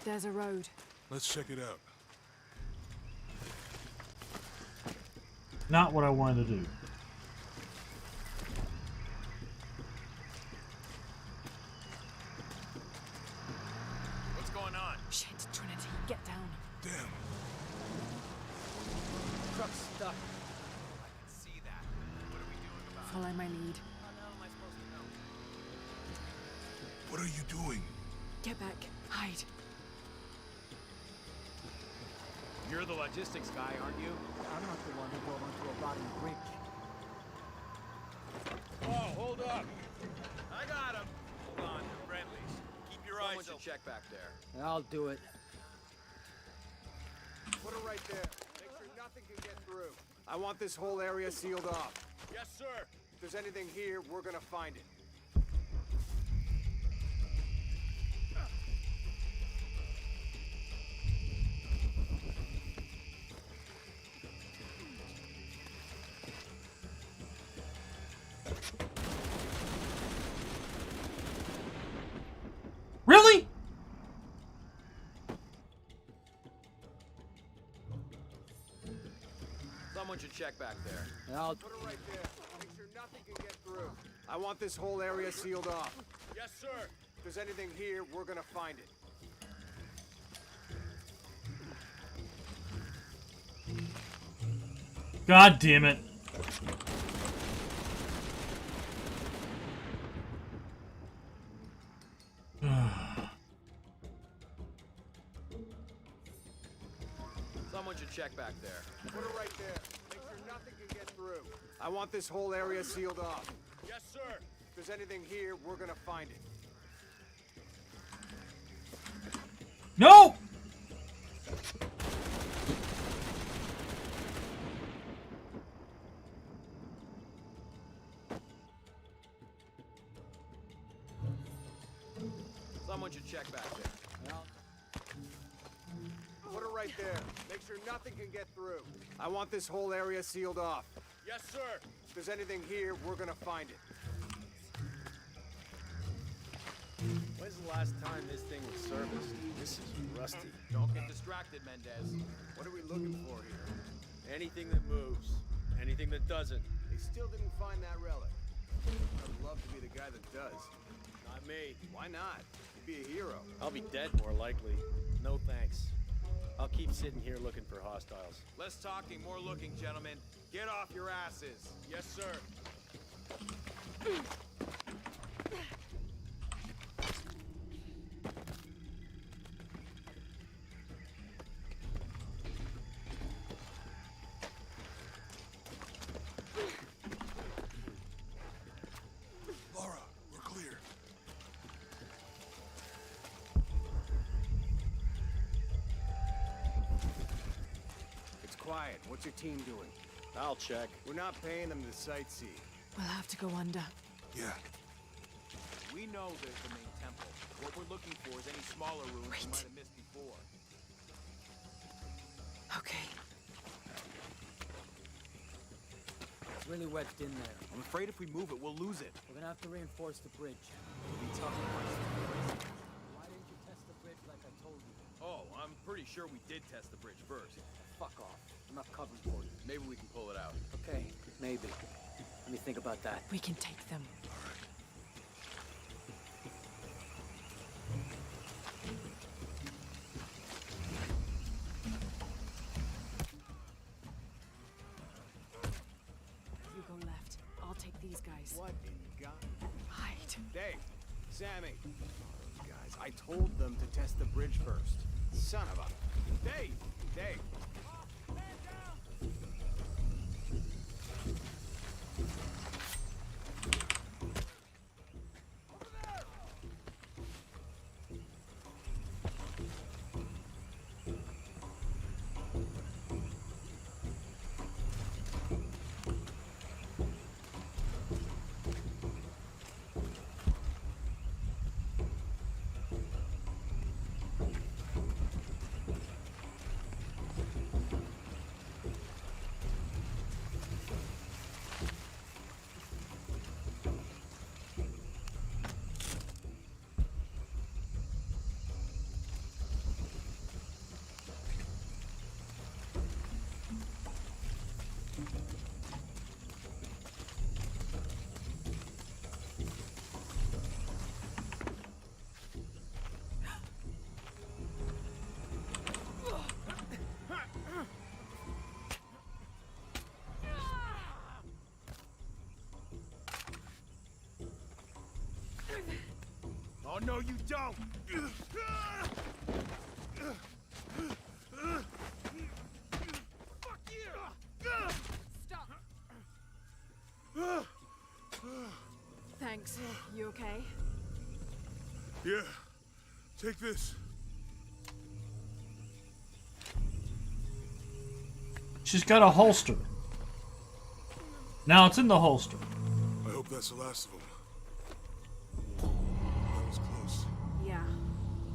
There's a road. Let's check it out. Not what I wanted to do. What's going on? Shit, Trinity, get down. Damn. Truck's stuck. I can see that. What are we doing about it? Follow my lead. How the hell am I supposed to know? What are you doing? Get back. Hide. You're the logistics guy, aren't you? I'm not the one who drove onto a rotting bridge. Oh, hold up. I got him. Hold on, they're friendlies. Keep your eyes open. Check back there. I'll do it. Put her right there. Make sure nothing can get through. I want this whole area sealed off. Yes, sir. If there's anything here, we're gonna find it. Really? Someone should check back there. I'll Put her right there. Make sure nothing can get through. I want this whole area sealed off. Yes, sir. If there's anything here, we're gonna find it. God damn it. Someone should check back there. Put her right there. Make sure nothing can get through. I want this whole area sealed off. Yes, sir. If there's anything here, we're gonna find it. No! Someone should check back there. Put her right there. Make sure nothing can get through. I want this whole area sealed off. Yes, sir. If there's anything here, we're gonna find it. When's the last time this thing was serviced? This is rusty. Don't get distracted, Mendez. What are we looking for here? Anything that moves, anything that doesn't. They still didn't find that relic. I'd love to be the guy that does. Not me. Why not? You'd be a hero. I'll be dead more likely. No thanks. I'll keep sitting here looking for hostiles. Less talking, more looking, gentlemen. Get off your asses. Yes, sir. quiet. What's your team doing? I'll check. We're not paying them to sightsee. We'll have to go under. Yeah. We know there's the main temple. What we're looking for is any smaller ruins we might have missed before. Okay. It's really wedged in there. I'm afraid if we move it, we'll lose it. We're gonna have to reinforce the bridge. It'll be tough to find. Why didn't you test the bridge like I told you? Oh, I'm pretty sure we did test the bridge first. Fuck off. I'm not covering for you. Maybe we can pull it out. Okay, maybe. Let me think about that. We can take them. You go left. I'll take these guys. What in God? Hide. Dave, Sammy. Guys, I told them to test the bridge first. Son of a... Dave! Dave! Oh, no, you don't! Fuck you! Stop. Thanks. You okay? Yeah. Take this. She's got a holster. Now it's in the holster. I hope that's the last of them. That was close. Yeah.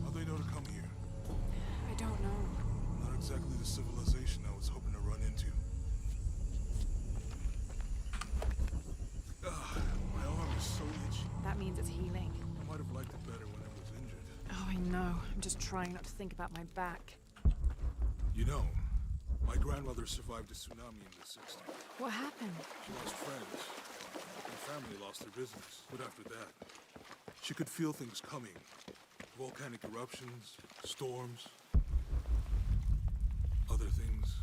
How'd they know to come here? I don't know. Not exactly the civilization I was hoping to run into. My arm is so itchy. That means it's healing. I might have liked it better when I was injured. Oh, I know. I'm just trying not to think about my back. You know, my grandmother survived a tsunami in the 60s. What happened? She lost friends. Her family lost their business. But after that, she could feel things coming. Volcanic eruptions, storms, other things.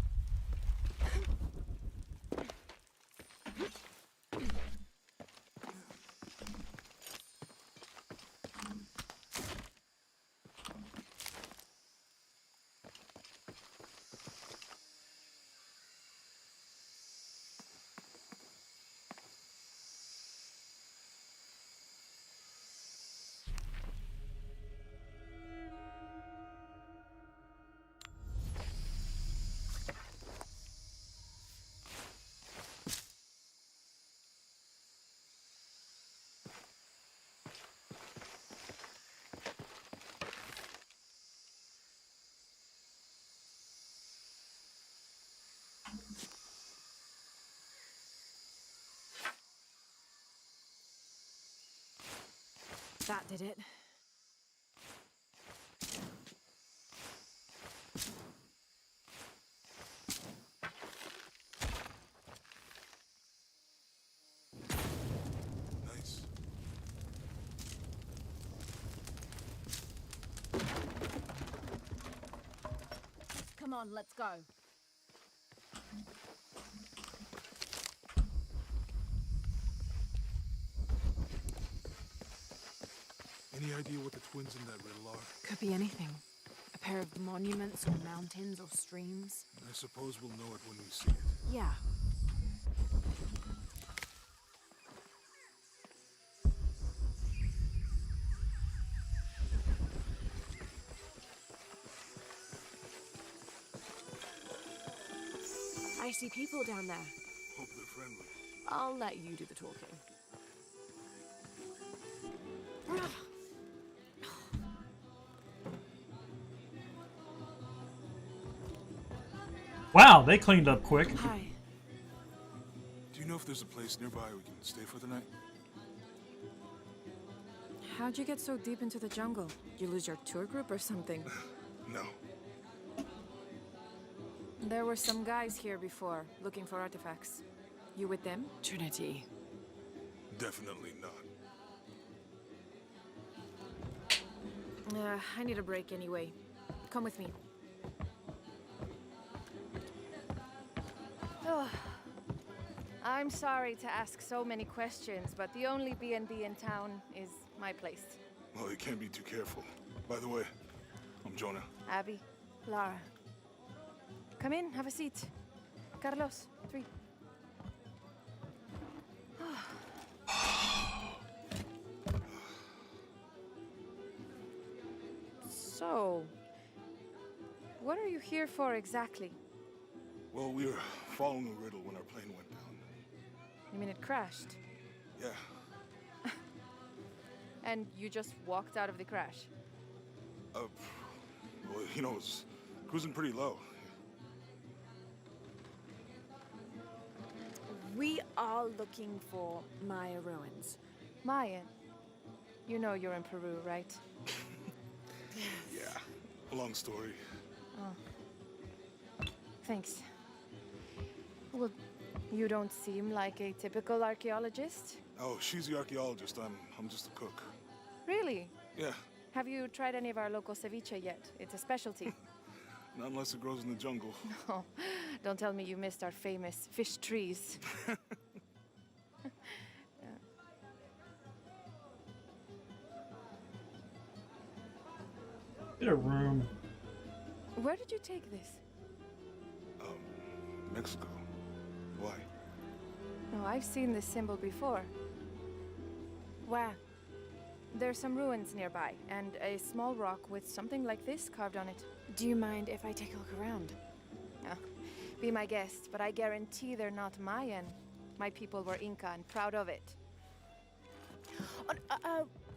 That did it. Nice. Come on, let's go. Any idea what the twins in that riddle are? Could be anything. A pair of monuments or mountains or streams. I suppose we'll know it when we see it. Yeah. see people down there. Hope they're friendly. I'll let you do the talking. Wow, they cleaned up quick. Hi. Do you know if there's a place nearby we can stay for the night? How'd you get so deep into the jungle? You lose your tour group or something? No. There were some guys here before, looking for artifacts. You with them? Trinity. Definitely not. I need a break anyway. Come with me. Oh, I'm sorry to ask so many questions, but the only B&B in town is my place. Well, you can't be too careful. By the way, I'm Jonah. Abby, Lara. Come in, have a seat. Carlos, 3. So, what are you here for exactly? Well, we were following a riddle when our plane went down. You mean it crashed? Yeah. And you just walked out of the crash? Well, you know, it was cruising pretty low. We are looking for Maya ruins. Maya? You know you're in Peru, right? Yeah. A long story. Oh. Thanks. Well, you don't seem like a typical archaeologist. Oh, she's the archaeologist. I'm just a cook. Really? Yeah. Have you tried any of our local ceviche yet? It's a specialty. Not unless it grows in the jungle. Oh, don't tell me you missed our famous fish trees. Get a room. Where did you take this? Mexico. Why? Oh, I've seen this symbol before. Where? There's some ruins nearby, and a small rock with something like this carved on it. Do you mind if I take a look around? Oh, be my guest, but I guarantee they're not Mayan. My people were Inca and proud of it.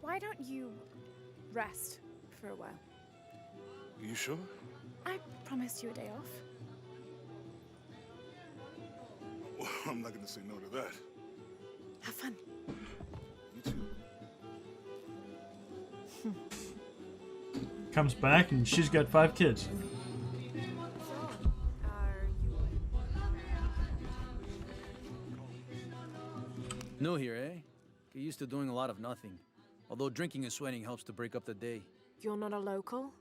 Why don't you rest for a while? Are you sure? I promised you a day off. Well, I'm not gonna say no to that. Have fun. You too. Comes back and she's got 5 kids. New here, eh? Get used to doing a lot of nothing. Although drinking and sweating helps to break up the day. You're not a local?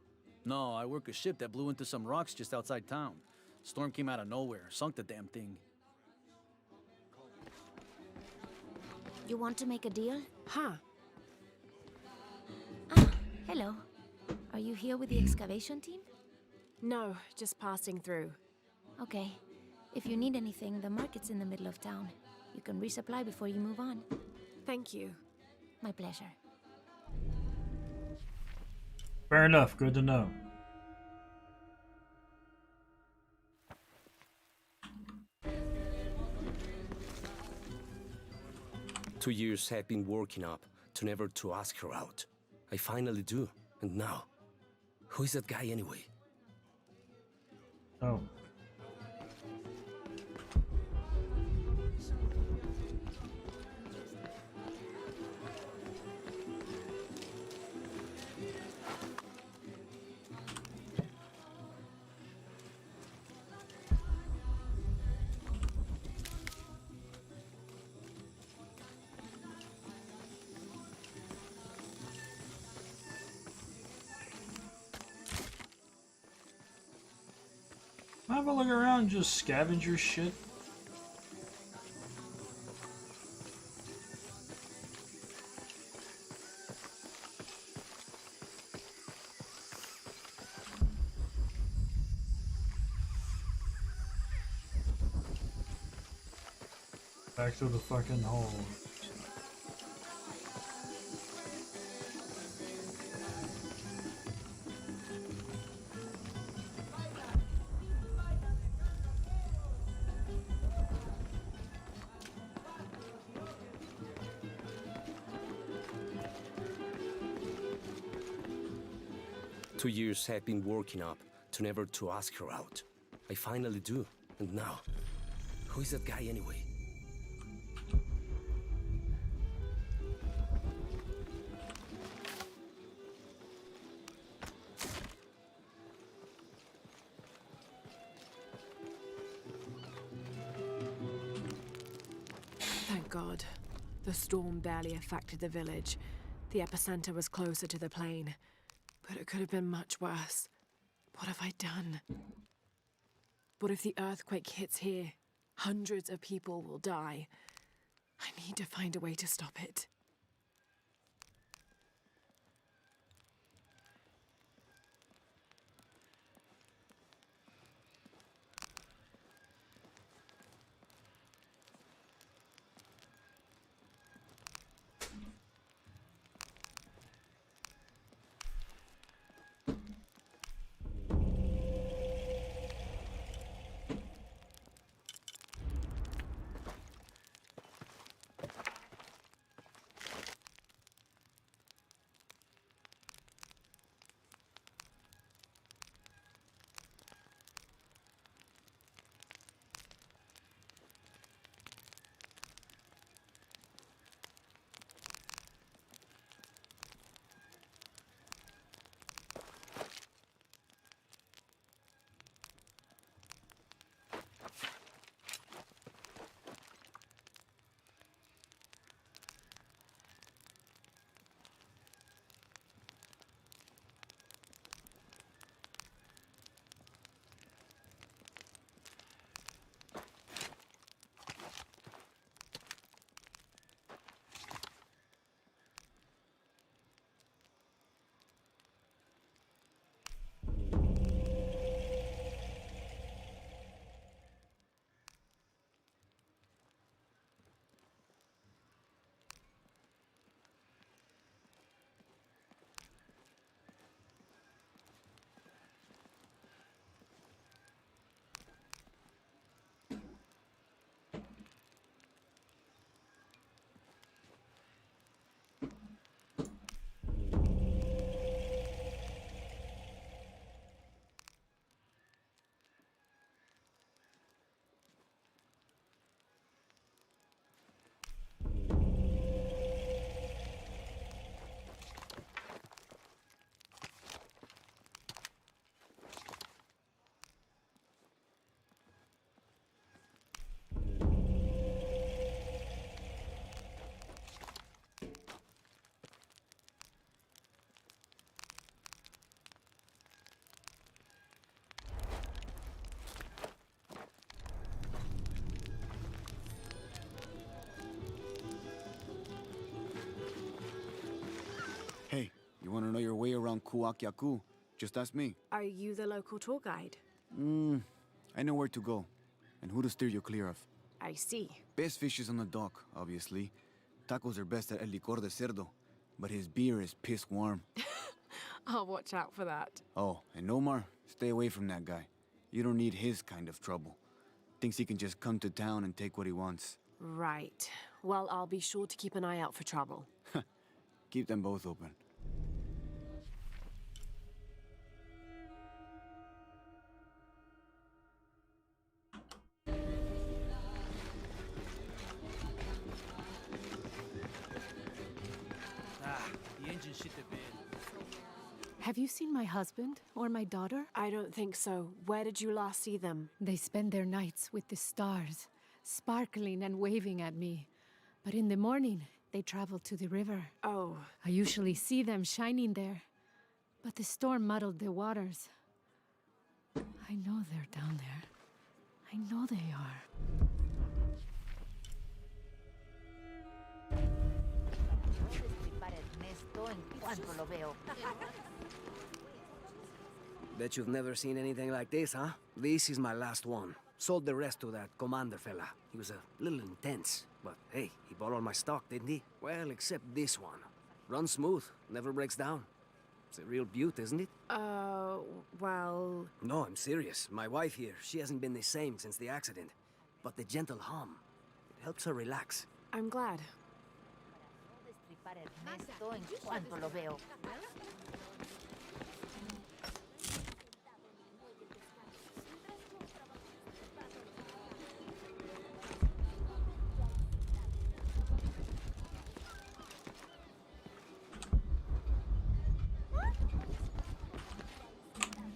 No, I work a ship that blew into some rocks just outside town. Storm came out of nowhere, sunk the damn thing. You want to make a deal? Huh. Ah, hello. Are you here with the excavation team? No, just passing through. Okay. If you need anything, the market's in the middle of town. You can resupply before you move on. Thank you. My pleasure. Fair enough, good to know. Two years I've been working up to never to ask her out. I finally do, and now, who is that guy anyway? Oh. Have a look around and just scavenge your shit. Back to the fucking hole. 2 years I've been working up to never to ask her out. I finally do, and now, who is that guy anyway? Thank God. The storm barely affected the village. The epicenter was closer to the plain. But it could have been much worse. What have I done? What if the earthquake hits here? Hundreds of people will die. I need to find a way to stop it. Hey, you want to know your way around Kuakyaku? Just ask me. Are you the local tour guide? I know where to go, and who to steer you clear of. I see. Best fish is on the dock, obviously. Tacos are best at El Licor de Cerdo, but his beer is piss warm. I'll watch out for that. Oh, and Omar, stay away from that guy. You don't need his kind of trouble. Thinks he can just come to town and take what he wants. Right. Well, I'll be sure to keep an eye out for trouble. Keep them both open. The engine shit the bed. Have you seen my husband or my daughter? I don't think so. Where did you last see them? They spend their nights with the stars, sparkling and waving at me. But in the morning, they travel to the river. Oh. I usually see them shining there. But the storm muddled the waters. I know they're down there. I know they are. Bet you've never seen anything like this, huh? This is my last one. Sold the rest to that commander fella. He was a little intense, but hey, he bought all my stock, didn't he? Well, except this one. Runs smooth, never breaks down. It's a real beaut, isn't it? Well... No, I'm serious. My wife here, she hasn't been the same since the accident. But the gentle hum, it helps her relax. I'm glad.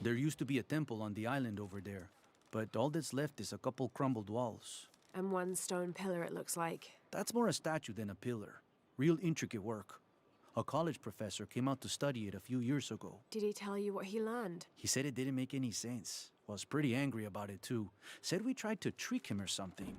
There used to be a temple on the island over there, but all that's left is a couple crumbled walls. And one stone pillar, it looks like. That's more a statue than a pillar. Real intricate work. A college professor came out to study it a few years ago. Did he tell you what he learned? He said it didn't make any sense. Was pretty angry about it too. Said we tried to trick him or something.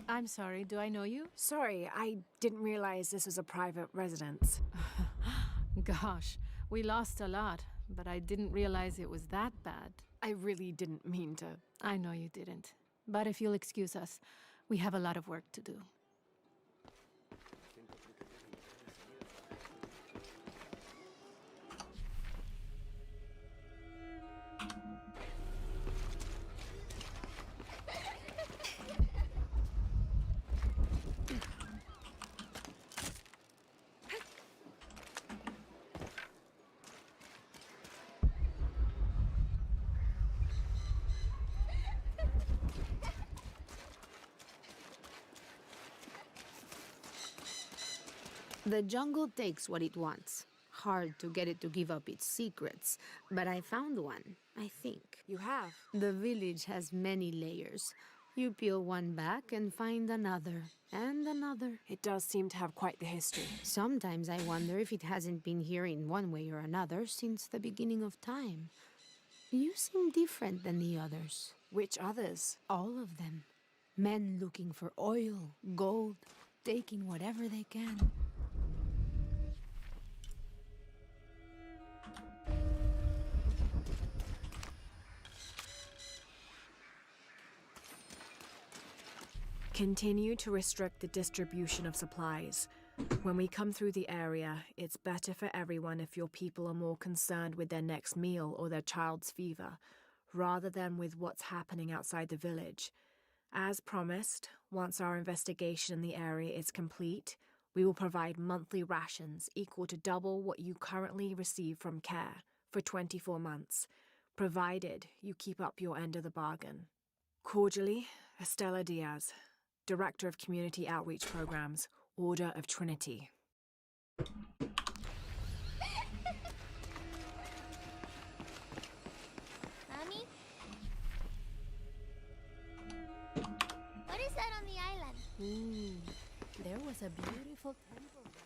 I'm sorry, do I know you? Sorry, I didn't realize this was a private residence. Gosh, we lost a lot, but I didn't realize it was that bad. I really didn't mean to. I know you didn't. But if you'll excuse us, we have a lot of work to do. The jungle takes what it wants. Hard to get it to give up its secrets, but I found one, I think. You have? The village has many layers. You peel one back and find another, and another. It does seem to have quite the history. Sometimes I wonder if it hasn't been here in one way or another since the beginning of time. You seem different than the others. Which others? All of them. Men looking for oil, gold, taking whatever they can. Continue to restrict the distribution of supplies. When we come through the area, it's better for everyone if your people are more concerned with their next meal or their child's fever, rather than with what's happening outside the village. As promised, once our investigation in the area is complete, we will provide monthly rations equal to double what you currently receive from care for 24 months, provided you keep up your end of the bargain. Cordially, Estella Diaz, Director of Community Outreach Programs, Order of Trinity. Mommy? What is that on the island? There was a beautiful temple there.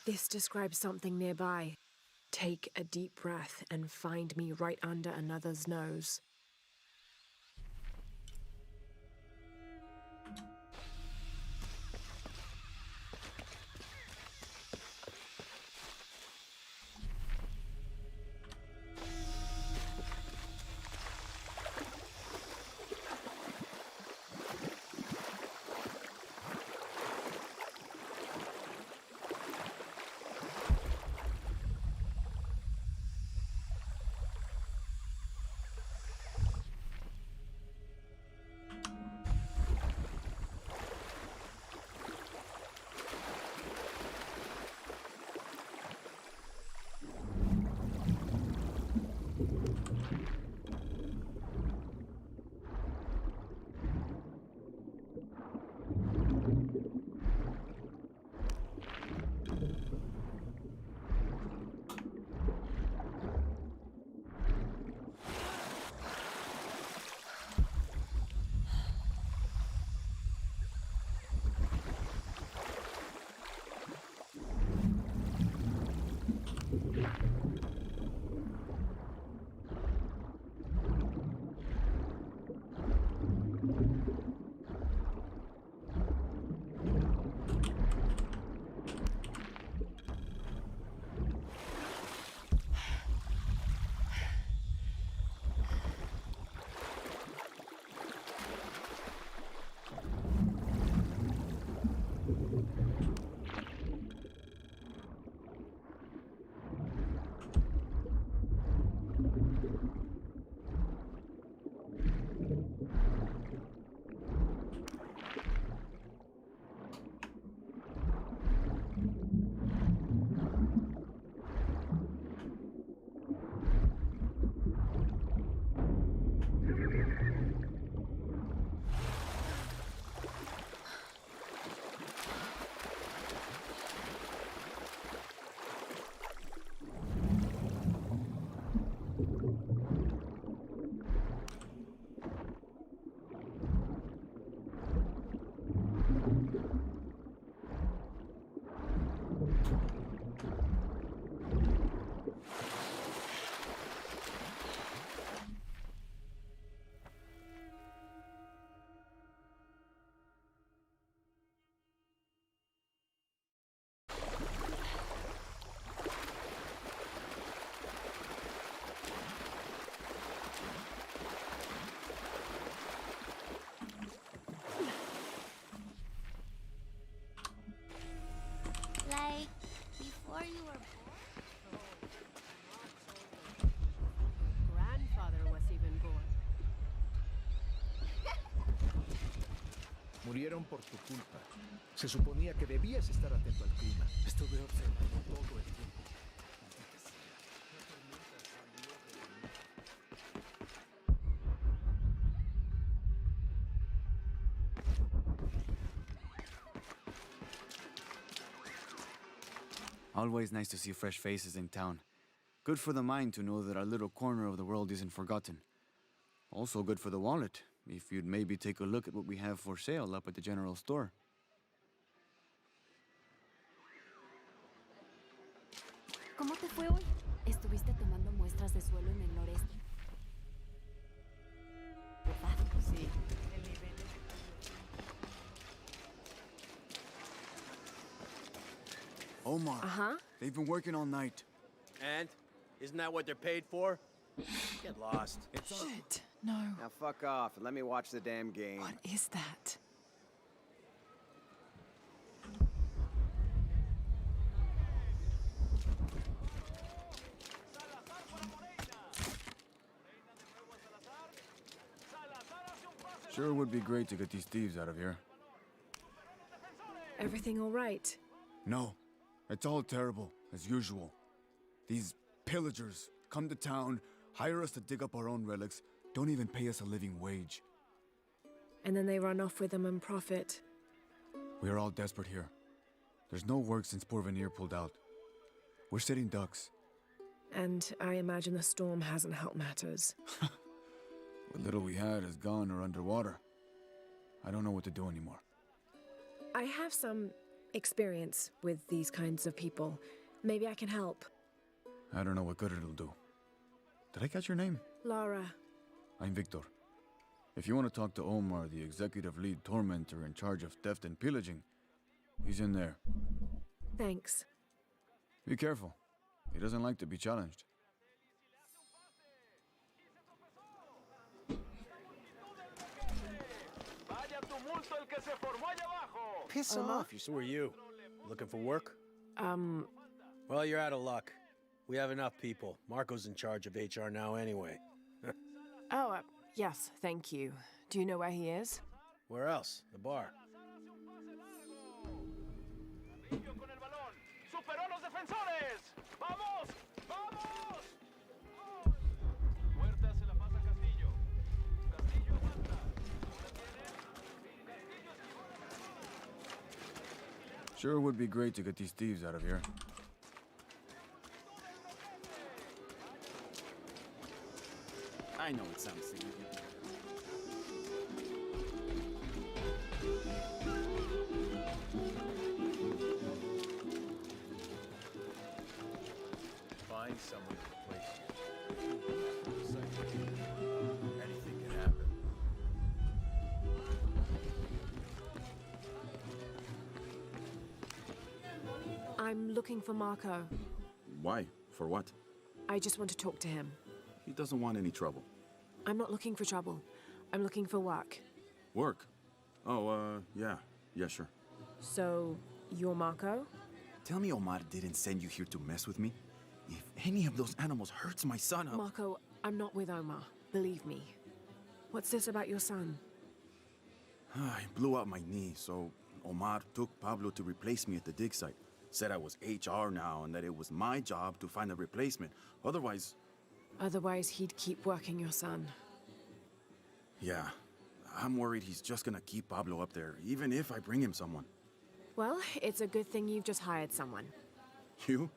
This describes something nearby. Take a deep breath and find me right under another's nose. Like, before you were born? Grandfather was even born. Murieron por tu culpa. Se suponía que debías estar atento al clima. Estuve observando todo el tiempo. Always nice to see fresh faces in town. Good for the mind to know that our little corner of the world isn't forgotten. Also good for the wallet, if you'd maybe take a look at what we have for sale up at the general store. ¿Cómo te fue hoy? Estuviste tomando muestras de suelo en el noreste. ¿Verdad? Sí. El nivel de... Omar. They've been working all night. And? Isn't that what they're paid for? Get lost. Shit, no. Now fuck off and let me watch the damn game. What is that? Sure would be great to get these thieves out of here. Everything all right? No. It's all terrible, as usual. These pillagers come to town, hire us to dig up our own relics, don't even pay us a living wage. And then they run off with them and profit. We are all desperate here. There's no work since Porvenir pulled out. We're sitting ducks. And I imagine the storm hasn't helped matters. What little we had is gone or underwater. I don't know what to do anymore. I have some experience with these kinds of people. Maybe I can help. I don't know what good it'll do. Did I catch your name? Lara. I'm Victor. If you want to talk to Omar, the executive lead tormentor in charge of theft and pillaging, he's in there. Thanks. Be careful. He doesn't like to be challenged. Piss off. Who are you? Looking for work? Well, you're out of luck. We have enough people. Marco's in charge of HR now anyway. Oh, yes, thank you. Do you know where he is? Where else? The bar. Sure would be great to get these thieves out of here. I know it sounds silly. Find someone to replace you. Anything can happen. I'm looking for Marco. Why? For what? I just want to talk to him. He doesn't want any trouble. I'm not looking for trouble. I'm looking for work. Work? Oh, yeah. Yeah, sure. So, you're Marco? Tell me Omar didn't send you here to mess with me? If any of those animals hurts my son, I'll... Marco, I'm not with Omar. Believe me. What's this about your son? I blew out my knee, so Omar took Pablo to replace me at the dig site. Said I was HR now and that it was my job to find a replacement. Otherwise... Otherwise, he'd keep working your son. Yeah. I'm worried he's just gonna keep Pablo up there, even if I bring him someone. Well, it's a good thing you've just hired someone. You?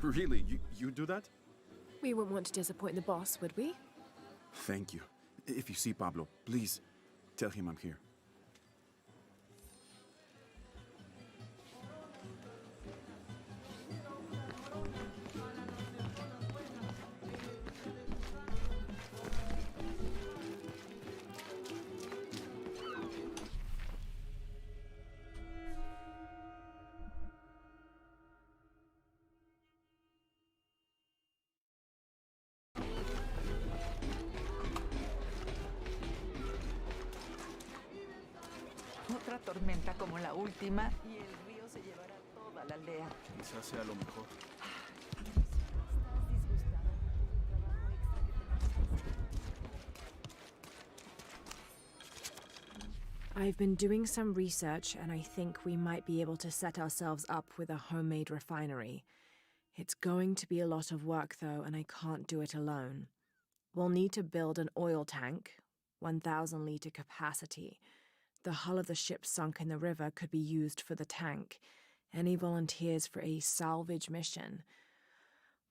Really? You do that? We wouldn't want to disappoint the boss, would we? Thank you. If you see Pablo, please tell him I'm here. Otra tormenta como la última y el río se llevará toda la aldea. Quizás sea lo mejor. I've been doing some research, and I think we might be able to set ourselves up with a homemade refinery. It's going to be a lot of work, though, and I can't do it alone. We'll need to build an oil tank, 1,000-liter capacity. The hull of the ship sunk in the river could be used for the tank. Any volunteers for a salvage mission?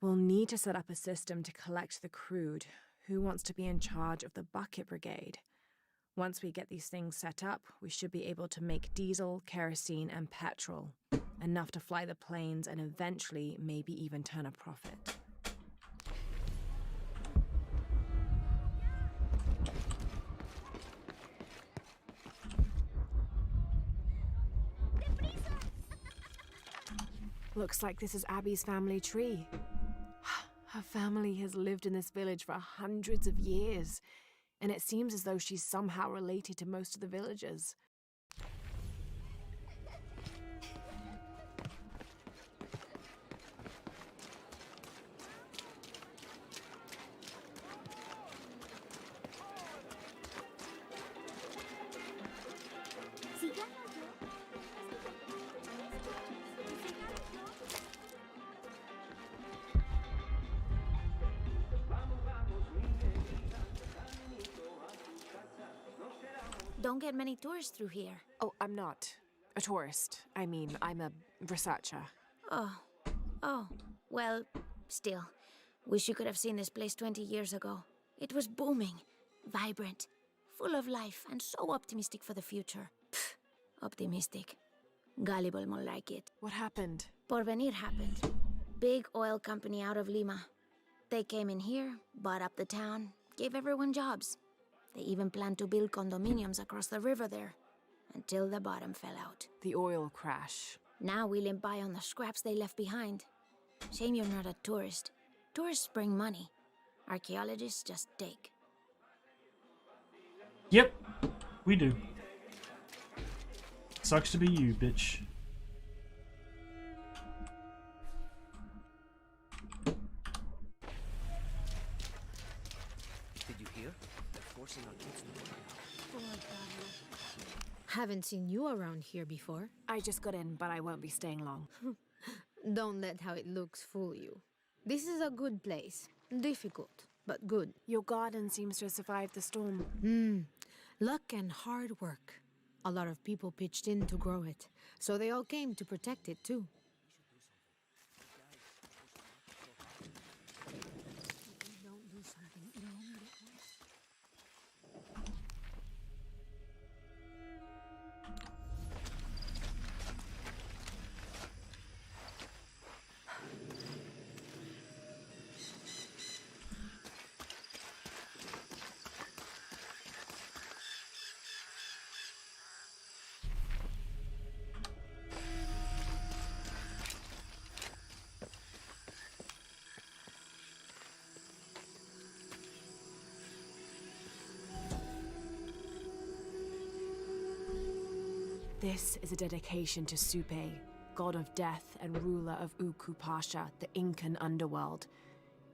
We'll need to set up a system to collect the crude. Who wants to be in charge of the bucket brigade? Once we get these things set up, we should be able to make diesel, kerosene, and petrol. Enough to fly the planes and eventually maybe even turn a profit. Looks like this is Abby's family tree. Her family has lived in this village for hundreds of years, and it seems as though she's somehow related to most of the villagers. Don't get many tourists through here. Oh, I'm not a tourist. I mean, I'm a researcher. Oh, well, still. Wish you could have seen this place 20 years ago. It was booming, vibrant, full of life, and so optimistic for the future. Pfft, optimistic. Gullible more like it. What happened? Porvenir happened. Big oil company out of Lima. They came in here, bought up the town, gave everyone jobs. They even planned to build condominiums across the river there, until the bottom fell out. The oil crash. Now we limp by on the scraps they left behind. Shame you're not a tourist. Tourists bring money. Archaeologists just take. Yep, we do. Sucks to be you, bitch. Did you hear? They're forcing our kids to work now. Haven't seen you around here before. I just got in, but I won't be staying long. Don't let how it looks fool you. This is a good place. Difficult, but good. Your garden seems to have survived the storm. Luck and hard work. A lot of people pitched in to grow it, so they all came to protect it too. This is a dedication to Supe, god of death and ruler of Uku Pasha, the Incan underworld.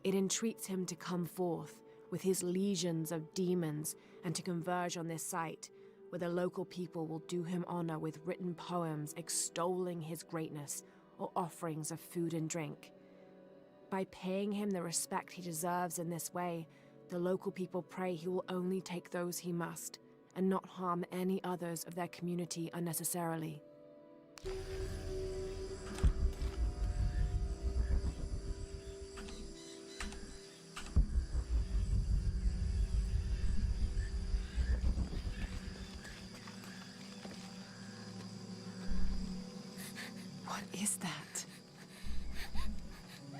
It entreats him to come forth with his legions of demons and to converge on this site, where the local people will do him honor with written poems extolling his greatness or offerings of food and drink. By paying him the respect he deserves in this way, The local people pray he will only take those he must, and not harm any others of their community unnecessarily. What is that?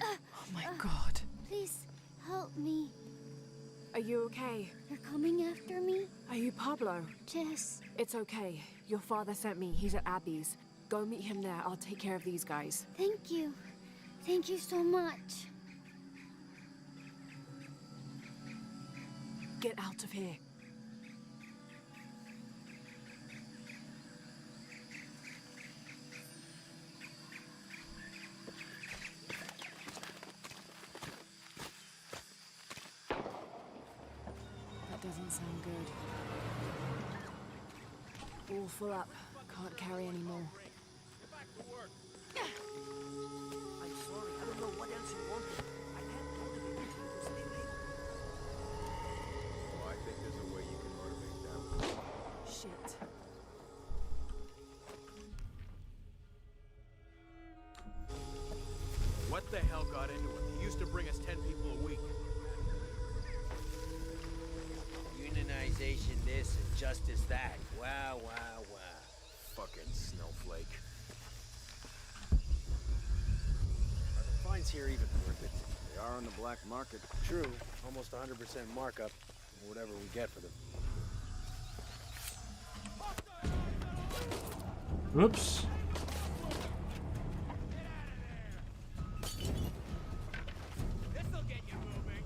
Oh my God. Please, help me. Are you okay? They're coming after me? Are you Pablo? Jess. It's okay. Your father sent me. He's at Abby's. Go meet him there. I'll take care of these guys. Thank you. Thank you so much. Get out of here. Doesn't sound good. All full up. Can't carry anymore. I'm sorry, I don't know what else you wanted. I can't motivate you to stay late. Oh, I think there's a way you can motivate them. Shit. What the hell got into him? He used to bring us 10 people a week. Unionization this and justice that. Wow, wow, wow. Fucking snowflake. Are the fines here even worth it? They are on the black market. True, almost 100% markup, or whatever we get for them. Oops. This'll get you moving.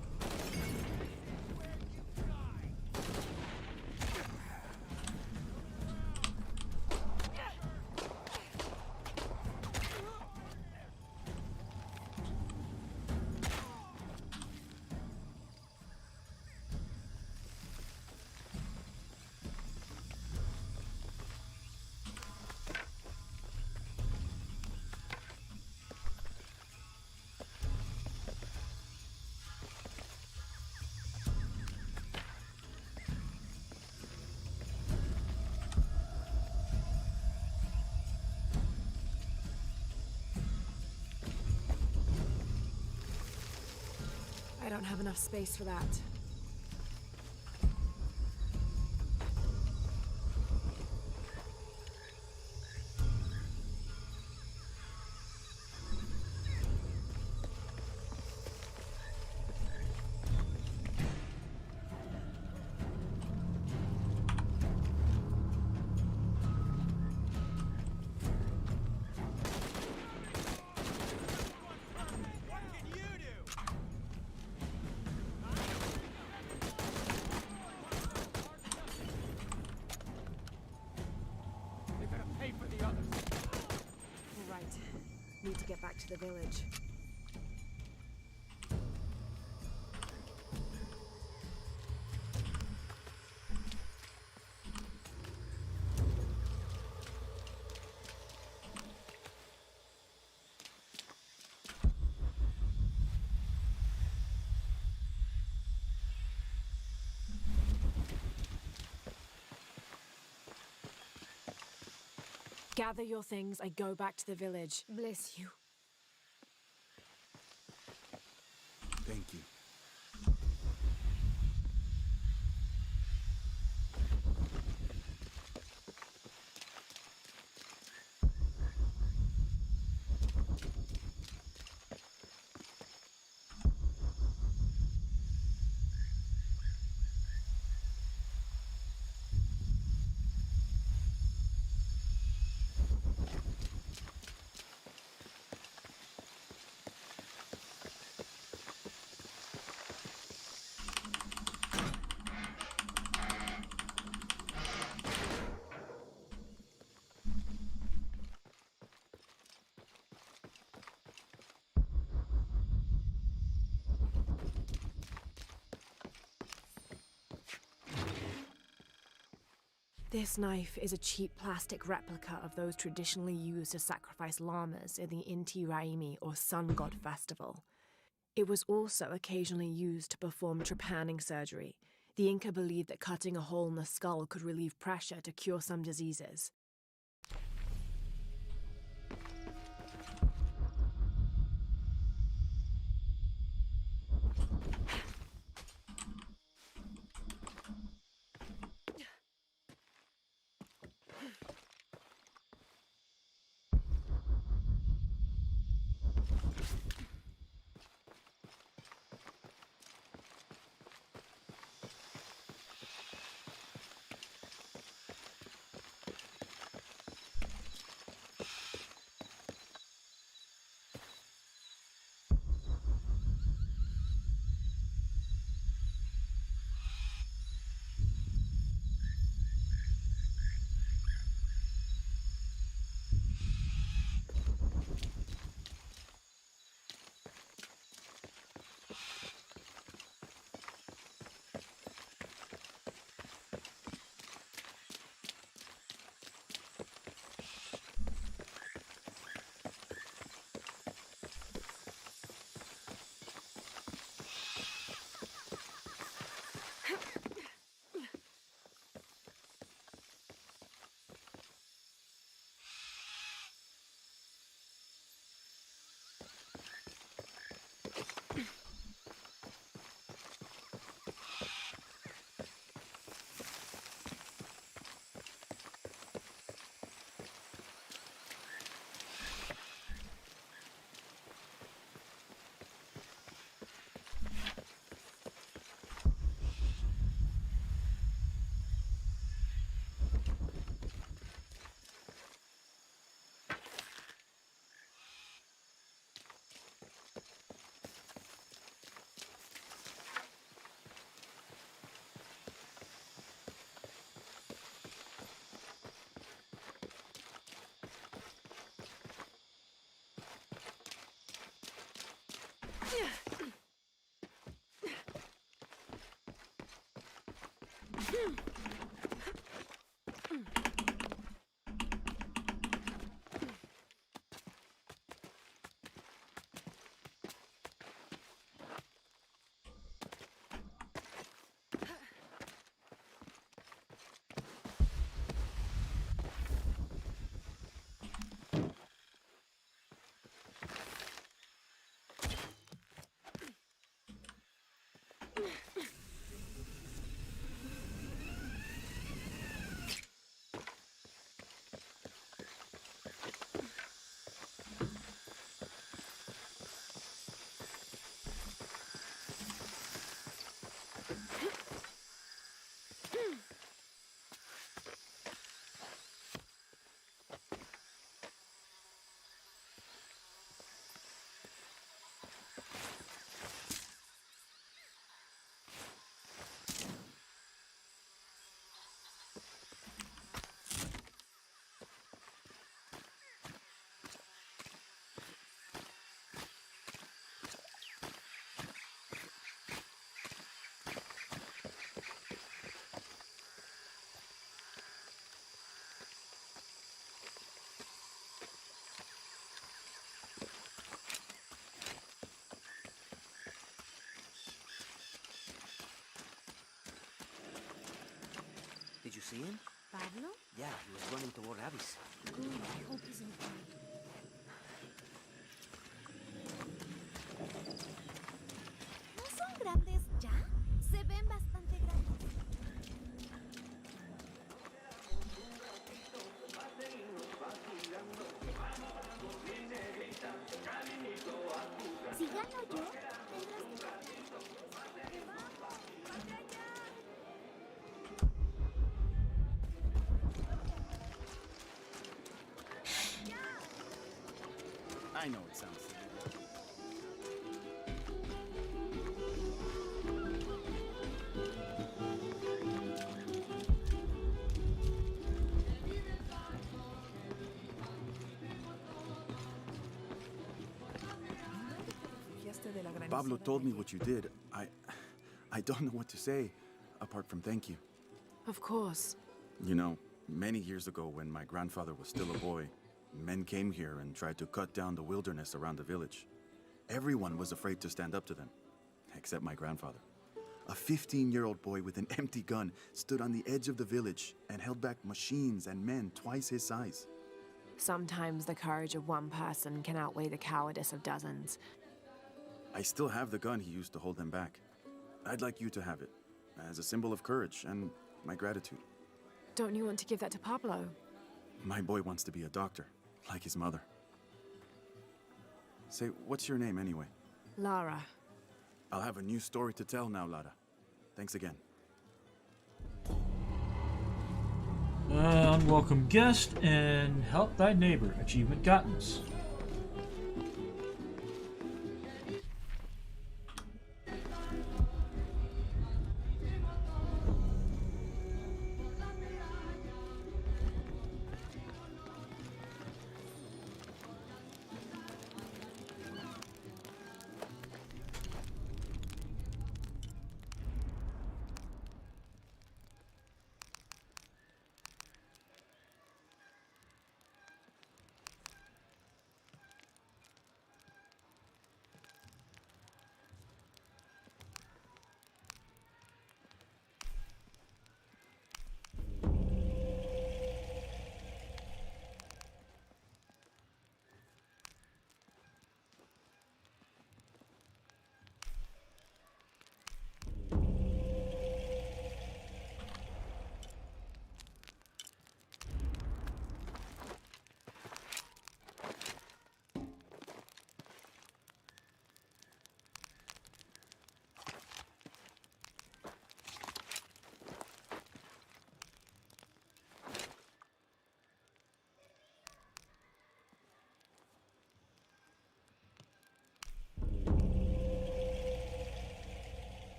I don't have enough space for that. Need to get back to the village. Gather your things, I go back to the village. Bless you. Thank you. This knife is a cheap plastic replica of those traditionally used to sacrifice llamas in the Inti Raimi or Sun God Festival. It was also occasionally used to perform trepanning surgery. The Inca believed that cutting a hole in the skull could relieve pressure to cure some diseases. Did you see him? Pablo? Yeah, he was running toward Abby's. Good, I hope he's okay. ¿No son grandes ya? Se ven bastante grandes. Si gano yo, tendrás que... I know it sounds silly. Pablo told me what you did. I don't know what to say, apart from thank you. Of course. You know, many years ago when my grandfather was still a boy, men came here and tried to cut down the wilderness around the village. Everyone was afraid to stand up to them, except my grandfather. A 15-year-old boy with an empty gun stood on the edge of the village and held back machines and men twice his size. Sometimes the courage of one person can outweigh the cowardice of dozens. I still have the gun he used to hold them back. I'd like you to have it, as a symbol of courage and my gratitude. Don't you want to give that to Pablo? My boy wants to be a doctor, like his mother. Say, what's your name anyway? Lara. I'll have a new story to tell now, Lara. Thanks again. Unwelcome guest and help thy neighbor. Achievement gotten.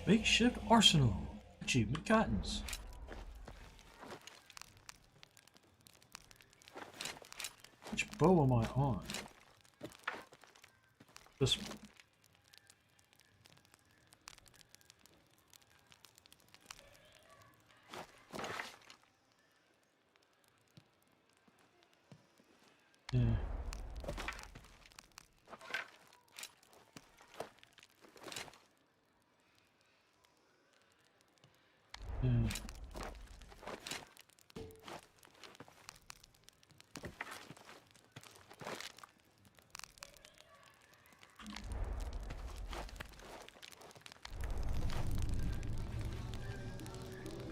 Makeshift arsenal. Achievement gotten. Which bow am I on? This one. Yeah.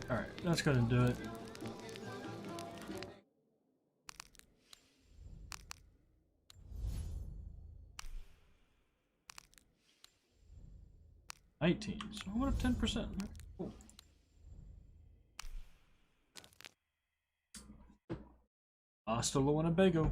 Alright, that's gonna do it. $19, so I went up 10%. Cool. Hasta luego.